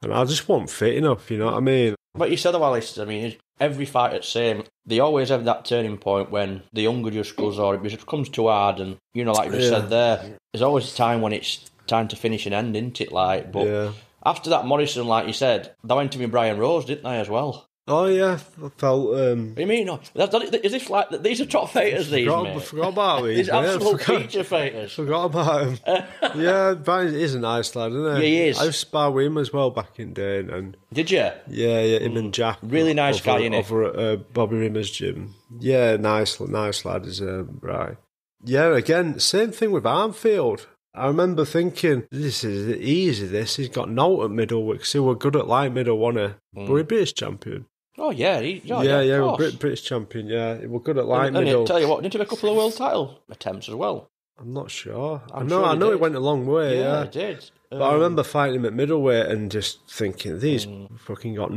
And I just wasn't fit enough, you know what I mean? But you said, Alistair, every fight at same, they always have that turning point when the younger just goes, or it becomes too hard, and, like you just said there, there's always a time when it's time to finish and end, isn't it? But after that Morrison, like you said, they went to me Brian Rose, didn't they, as well? Oh, yeah. I felt... What do you mean? No? Is this like... These are top fighters, mate. I forgot about these. These absolute feature fighters. Forgot about him. Yeah, Brian is a nice lad, isn't he? Yeah, he is. I used to spar with him as well back in day. And did you? Yeah, him and Jack. Really nice guy, isn't he? Over at Bobby Rimmer's gym. Yeah, nice lad is Brian. Yeah, again, same thing with Armfield. I remember thinking, this is easy, he's got no at middleweight, because he was good at light middle, wasn't he? But he's British champion. Oh, yeah. British champion, yeah. He was good at light middle. And tell you what, didn't he have a couple of world title attempts as well? I'm not sure. I know he went a long way, yeah. He did. But I remember fighting him at middleweight and just thinking, these fucking got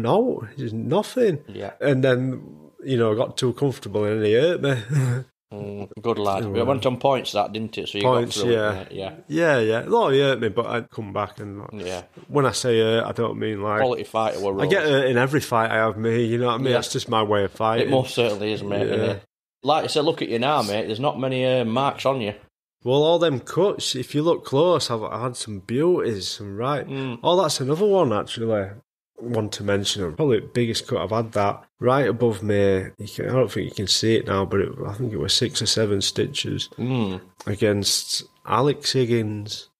he's nothing. Yeah. And then, I got too comfortable and he hurt me. Good lad. We went on points, that, didn't it? So you points, got through it. Yeah. No, he hurt me, but I'd come back and... When I say hurt, I don't mean like... Quality fighter. I get hurt in every fight I have, me, you know what I mean? That's just my way of fighting. It most certainly is, mate. Isn't it? Like I said, look at you now, mate. There's not many marks on you. Well, all them cuts, if you look close, I've had some beauties, some right. Oh, that's another one, actually. One to mention. Probably the biggest cut I've had that. Right above me, I don't think you can see it now, but I think it was 6 or 7 stitches against Alex Higgins.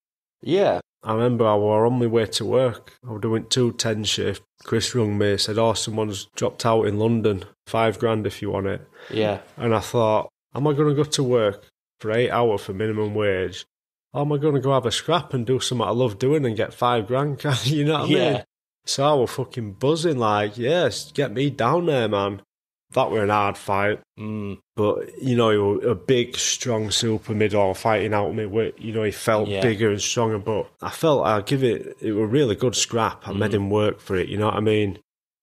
Yeah. I remember I was on my way to work. I was doing 2:10 shift. Chris rung me, said, someone's dropped out in London. $5,000 if you want it. Yeah. And I thought, am I going to go to work for 8 hours for minimum wage? Or am I going to go have a scrap and do something I love doing and get $5,000? You know what I mean? So I was fucking buzzing, like, yes, get me down there, man. That were an hard fight. But, he was a big, strong super middle fighting out me. He felt bigger and stronger, but I felt it was a really good scrap. I made him work for it, you know what I mean?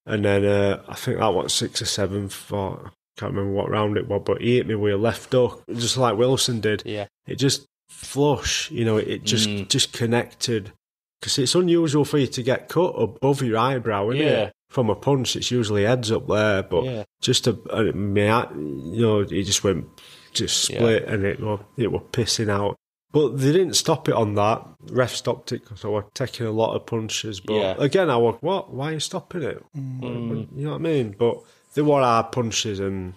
And then I think that was 6 or 7 for, can't remember what round it was, but he hit me with a left hook, just like Wilson did. Yeah. It just flush, it just connected. Because it's unusual for you to get cut above your eyebrow, isn't it? From a punch, it's usually heads up there, but he just split and it was pissing out. But they didn't stop it on that. Ref stopped it because I was taking a lot of punches. But again, I was, what? Why are you stopping it? You know what I mean? But they were hard punches and,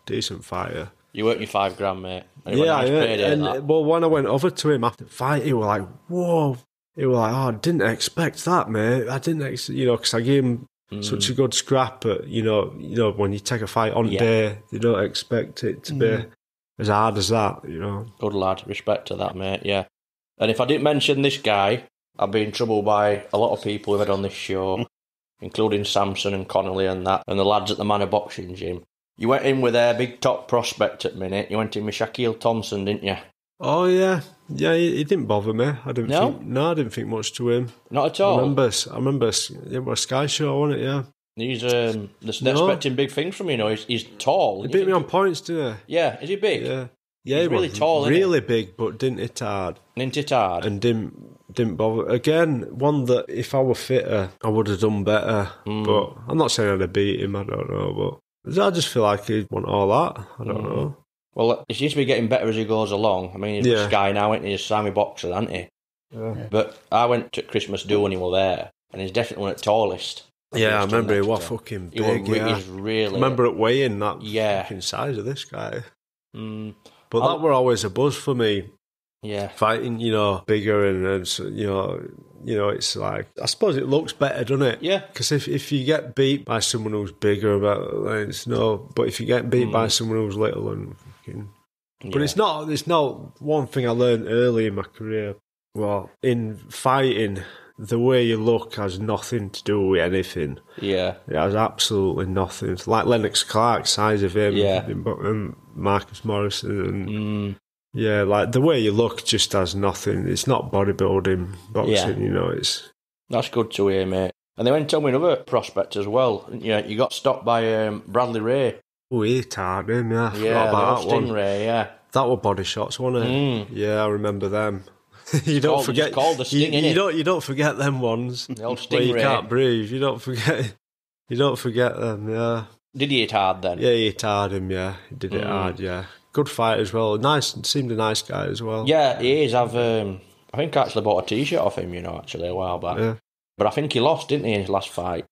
decent fighter. You weren't your $5,000, mate. Well, when I went over to him after the fight, he was like, whoa. He was like, I didn't expect that, mate. I didn't because I gave him such a good scrap. But, when you take a fight on day, they don't expect it to be as hard as that, Good lad. Respect to that, mate, yeah. And if I didn't mention this guy, I'd be in trouble by a lot of people we've had on this show, including Samson and Connolly and that, and the lads at the Manor Boxing Gym. You went in with their big top prospect at the minute. You went in with Shaquille Thompson, didn't you? Oh, yeah. Yeah, he didn't bother me. I didn't think much to him. Not at all? I remember it was a Sky Show, wasn't it, yeah. He's they're expecting big things from him, He's tall. He beat me on points, didn't he? Yeah, is he big? Yeah. Yeah, he's really tall, isn't really big, but didn't hit hard. Didn't hit hard? And didn't bother. Again, one that if I were fitter, I would have done better. But I'm not saying I'd have beat him, I don't know. But I just feel like he'd want all that. I don't know. Well, he seems to be getting better as he goes along. I mean, he's a Sky now, isn't he? He's a Sammy boxer, isn't he? Yeah. But I went to Christmas Do when he was there, and he's definitely one of the tallest. Yeah, I remember he was fucking big. He's really... I remember it weighing that fucking size of this guy. But that were always a buzz for me. Yeah. Fighting, bigger and it's like... I suppose it looks better, doesn't it? Yeah. Because if you get beat by someone who's bigger, but if you get beat by someone who's little and... But it's not one thing I learned early in my career. Well, in fighting, the way you look has nothing to do with anything. Yeah. It has absolutely nothing. It's like Lennox Clark, size of him, and Marcus Morrison. And, yeah, like the way you look just has nothing. It's not bodybuilding, boxing, it's... That's good to hear, mate. And they went on with another prospect as well. You got stopped by Bradley Ray. Oh, he tied him, yeah. Yeah, the Stingray, yeah. That were body shots, wasn't it? Yeah, I remember them. You don't forget. It's called the Sting, you don't forget them ones. The old Stingray. You can't breathe. You don't forget them. Yeah. Did he hit hard then? Yeah, he hit hard him. Yeah, he did it hard. Yeah, good fight as well. Seemed a nice guy as well. Yeah, he is. I think I actually bought a T-shirt off him. Actually a while back. Yeah. But I think he lost, didn't he, in his last fight?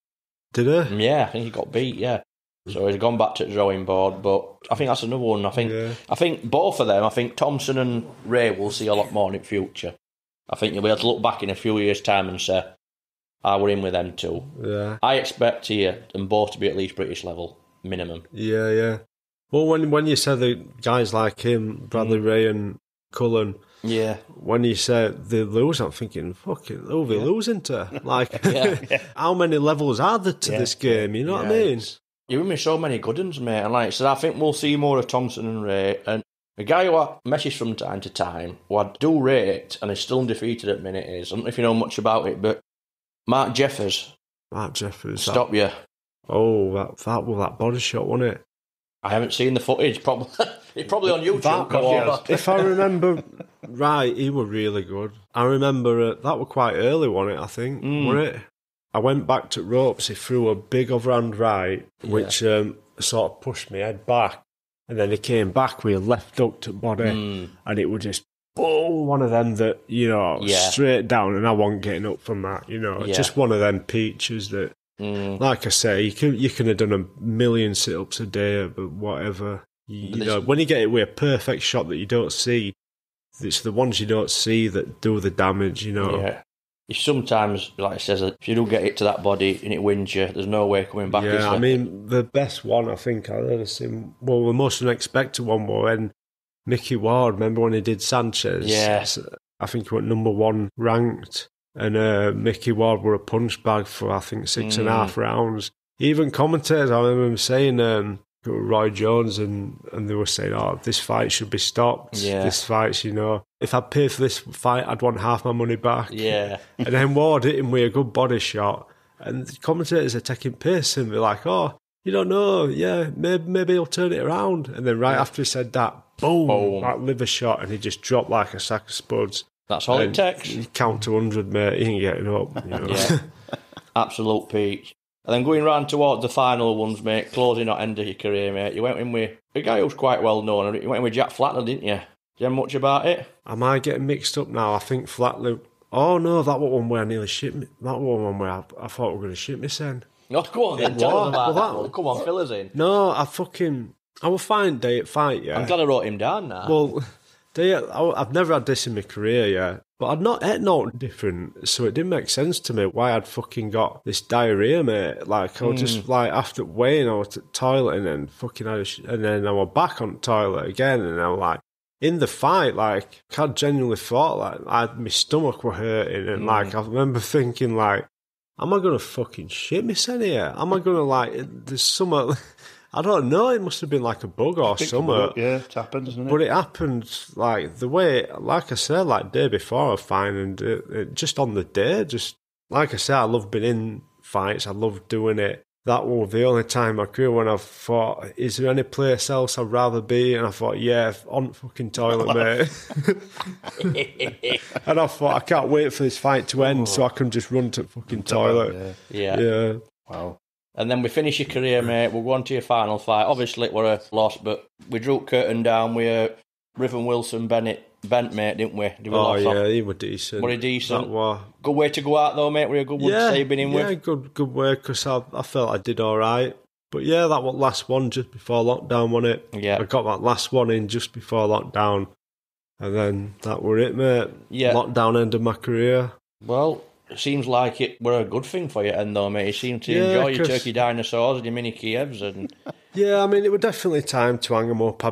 Did he? Yeah, I think he got beat. Yeah. So he's gone back to the drawing board, but I think that's another one. I think both of them, I think Thompson and Ray will see a lot more in the future. I think you'll be able to look back in a few years' time and say, I were in with them too. Yeah. I expect them both to be at least British level, minimum. Yeah, yeah. Well, when you said the guys like him, Bradley Ray and Cullen, when you said they lose, I'm thinking, fucking, who are they losing to? Like, how many levels are there to this game? You know what I mean? You're with me so many good ones, mate. And like I said, I think we'll see more of Thompson and Ray. And the guy who I message from time to time, who I do rate, and is still undefeated at the minute, I don't know if you know much about it, but Mark Jeffers. Stop you. Oh, that body shot, wasn't it? I haven't seen the footage. It's probably on YouTube. If I remember right, he was really good. I remember that was quite early, wasn't it, I think? Wasn't it? I went back to ropes, he threw a big overhand right, which sort of pushed my head back. and then he came back with a left hook to body, and it was just boom, one of them that, straight down, and I wasn't getting up from that, just one of them peaches that, like I say, you can have done a million sit-ups a day, but whatever. When you get it with a perfect shot that you don't see, it's the ones you don't see that do the damage, Yeah. Sometimes, like I says, if you don't get it to that body and it wins you, there's no way coming back. Yeah, I mean, the best one I think I've ever seen, the most unexpected one was when Mickey Ward, remember when he did Sanchez? Yes. I think he went number 1 ranked, and Mickey Ward were a punch bag for, I think, 6.5 rounds. Even commentators, I remember him saying, Roy Jones, and they were saying, this fight should be stopped. Yeah. This fight's, if I'd paid for this fight, I'd want half my money back. Yeah. And then Ward hit him with a good body shot, and the commentators are taking piss, and they're like, you don't know, maybe he'll turn it around. And then after he said that, boom, that liver shot, and he just dropped like a sack of spuds. That's all it takes. You count to 100, mate, he ain't getting up. Yeah. Absolute peak. And then going round towards the final ones, mate, closing out end of your career, mate, you went in with a guy who's quite well known. You went in with Jack Flatley, didn't you? Do you know much about it? Am I getting mixed up now? I think Flatley... Oh, no, that was one where I nearly shit me. That was one where I thought we were going to shit me, son. No, go on then, tell us about that one. Come on, fill us in. No, I will find day at fight, yeah. I'm glad I wrote him down now. Well, I've never had this in my career, yeah. But I'd not ate nothing different, so it didn't make sense to me why I'd fucking got this diarrhea, mate. Like, I was just, after weighing, I was at the toilet, and then and then I was back on the toilet again, and I was like, in the fight, like, I genuinely thought, like, my stomach was hurting, and, I remember thinking, like, am I going to fucking shit myself here? Am I going to, there's some... I don't know, it must have been like a bug or something. Yeah, it happens, doesn't it? But it happened, the way, like I said, day before I was fine, and it just on the day, like I said, I love being in fights, I love doing it. That was the only time in my career when I thought, is there any place else I'd rather be? And I thought, yeah, on the fucking toilet, mate. And I thought, I can't wait for this fight to end so I can just run to the fucking toilet. Yeah. Wow. And then we finish your career, mate. We'll go on to your final fight. Obviously, it were a loss, but we drew curtain down with Riven Wilson Bent, mate, didn't we? He was decent. Were he decent? Good way to go out, though, mate. Were you a good one to say you've been in with? Yeah, good way, because I felt I did all right. But yeah, that was last one just before lockdown, wasn't it? Yeah. I got that last one in just before lockdown, and then that were it, mate. Yeah. Lockdown ended my career. Well... It seems like it were a good thing for you, and though, mate, you seem to enjoy your turkey dinosaurs and your mini Kievs, and yeah, I mean, it was definitely time to hang them up. I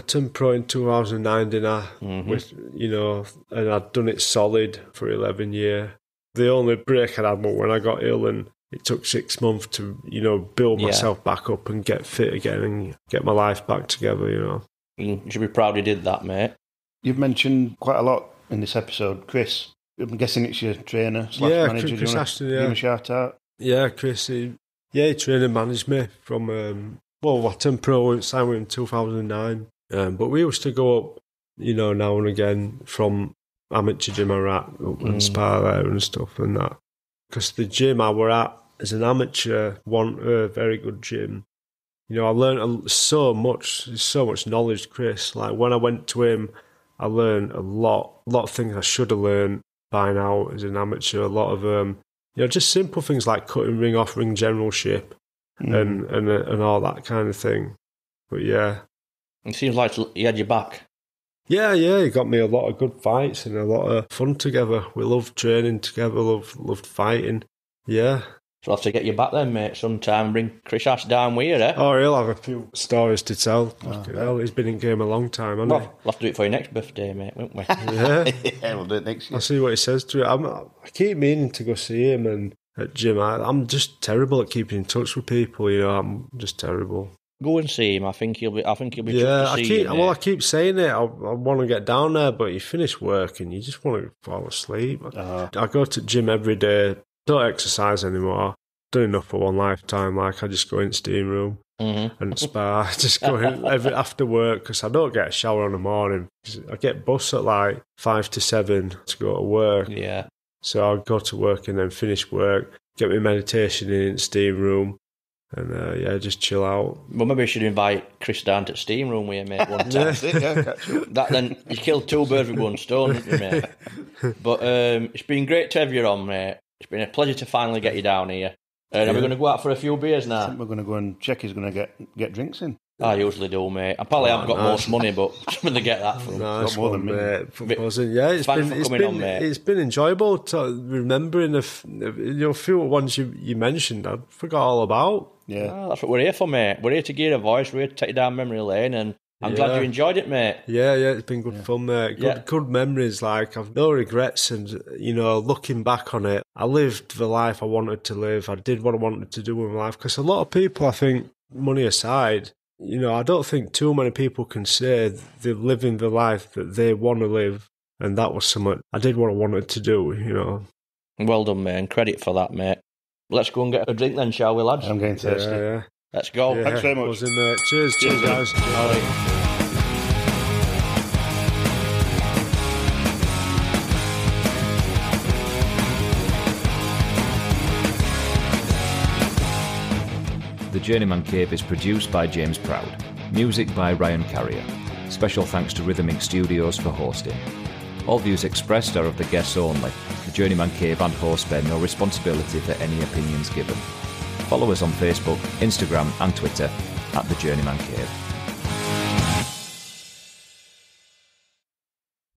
turned pro in 2009, didn't I? With, and I'd done it solid for 11 years. The only break I had was when I got ill, and it took 6 months to, build myself back up and get fit again and get my life back together. You should be proud you did that, mate. You've mentioned quite a lot in this episode, Chris. I'm guessing it's your trainer / manager. Chris Ashton, give him a shout out? Yeah, Chris. He trained and managed me from, I turned pro, signed with him in 2009. But we used to go up, now and again from amateur gym I were at and spar there and stuff and that. Because the gym I were at as an amateur wasn't a very good gym. I learned so much knowledge, Chris. Like, when I went to him, I learned a lot of things I should have learned by now as an amateur. A lot of just simple things like cutting ring off ring generalship and all that kind of thing. But yeah, it seems like he had your back. Yeah, he got me a lot of good fights and a lot of fun together. We loved training together, loved fighting. Yeah. So I'll have to get you back then, mate, sometime and bring Chris Ash down with you, eh? Oh, he'll have a few stories to tell. He's been in game a long time, hasn't he? We'll have to do it for your next birthday, mate, won't we? Yeah. We'll do it next year. I'll see what he says to it. I keep meaning to go see him and at gym. I'm just terrible at keeping in touch with people, I'm just terrible. Go and see him. I think he'll be. Yeah, I keep saying it. I want to get down there, but you finish work and you just want to fall asleep. I go to gym every day. Don't exercise anymore. Done enough for one lifetime. Like, I just go in the steam room and spar. Just go in after work because I don't get a shower in the morning. I get bus at 5 to 7 to go to work. Yeah. So I'll go to work and then finish work. Get my meditation in the steam room. and just chill out. Well, maybe we should invite Chris down to the steam room with you, mate, one time. That then you killed two birds with one stone, didn't you, mate? But it's been great to have you on, mate. It's been a pleasure to finally get you down here. Are we going to go out for a few beers now? I think we're going to go and check he's going to get drinks in. I usually do, mate. I probably haven't got most money, but I'm going to get that from nice more than me. It's been enjoyable to remembering a few ones you mentioned. I forgot all about. Yeah, that's what we're here for, mate. We're here to give you a voice. We're here to take you down memory lane, and I'm glad you enjoyed it, mate. Yeah, it's been good fun, mate. Good memories. Like, I've no regrets, and looking back on it, I lived the life I wanted to live. I did what I wanted to do with my life. Because a lot of people, I think, money aside, I don't think too many people can say they're living the life that they want to live, and that was something I did what I wanted to do. Well done, man. Credit for that, mate. Let's go and get a drink then, shall we, lads? I'm getting thirsty. Yeah. Let's go. Yeah. Thanks very much. Cheers, guys. All right. The Journeyman Cave is produced by James Proud. Music by Ryan Carrier. Special thanks to Rhythm Inc. Studios for hosting. All views expressed are of the guests only. The Journeyman Cave and host bear no responsibility for any opinions given. Follow us on Facebook, Instagram and Twitter @The Journeyman Cave.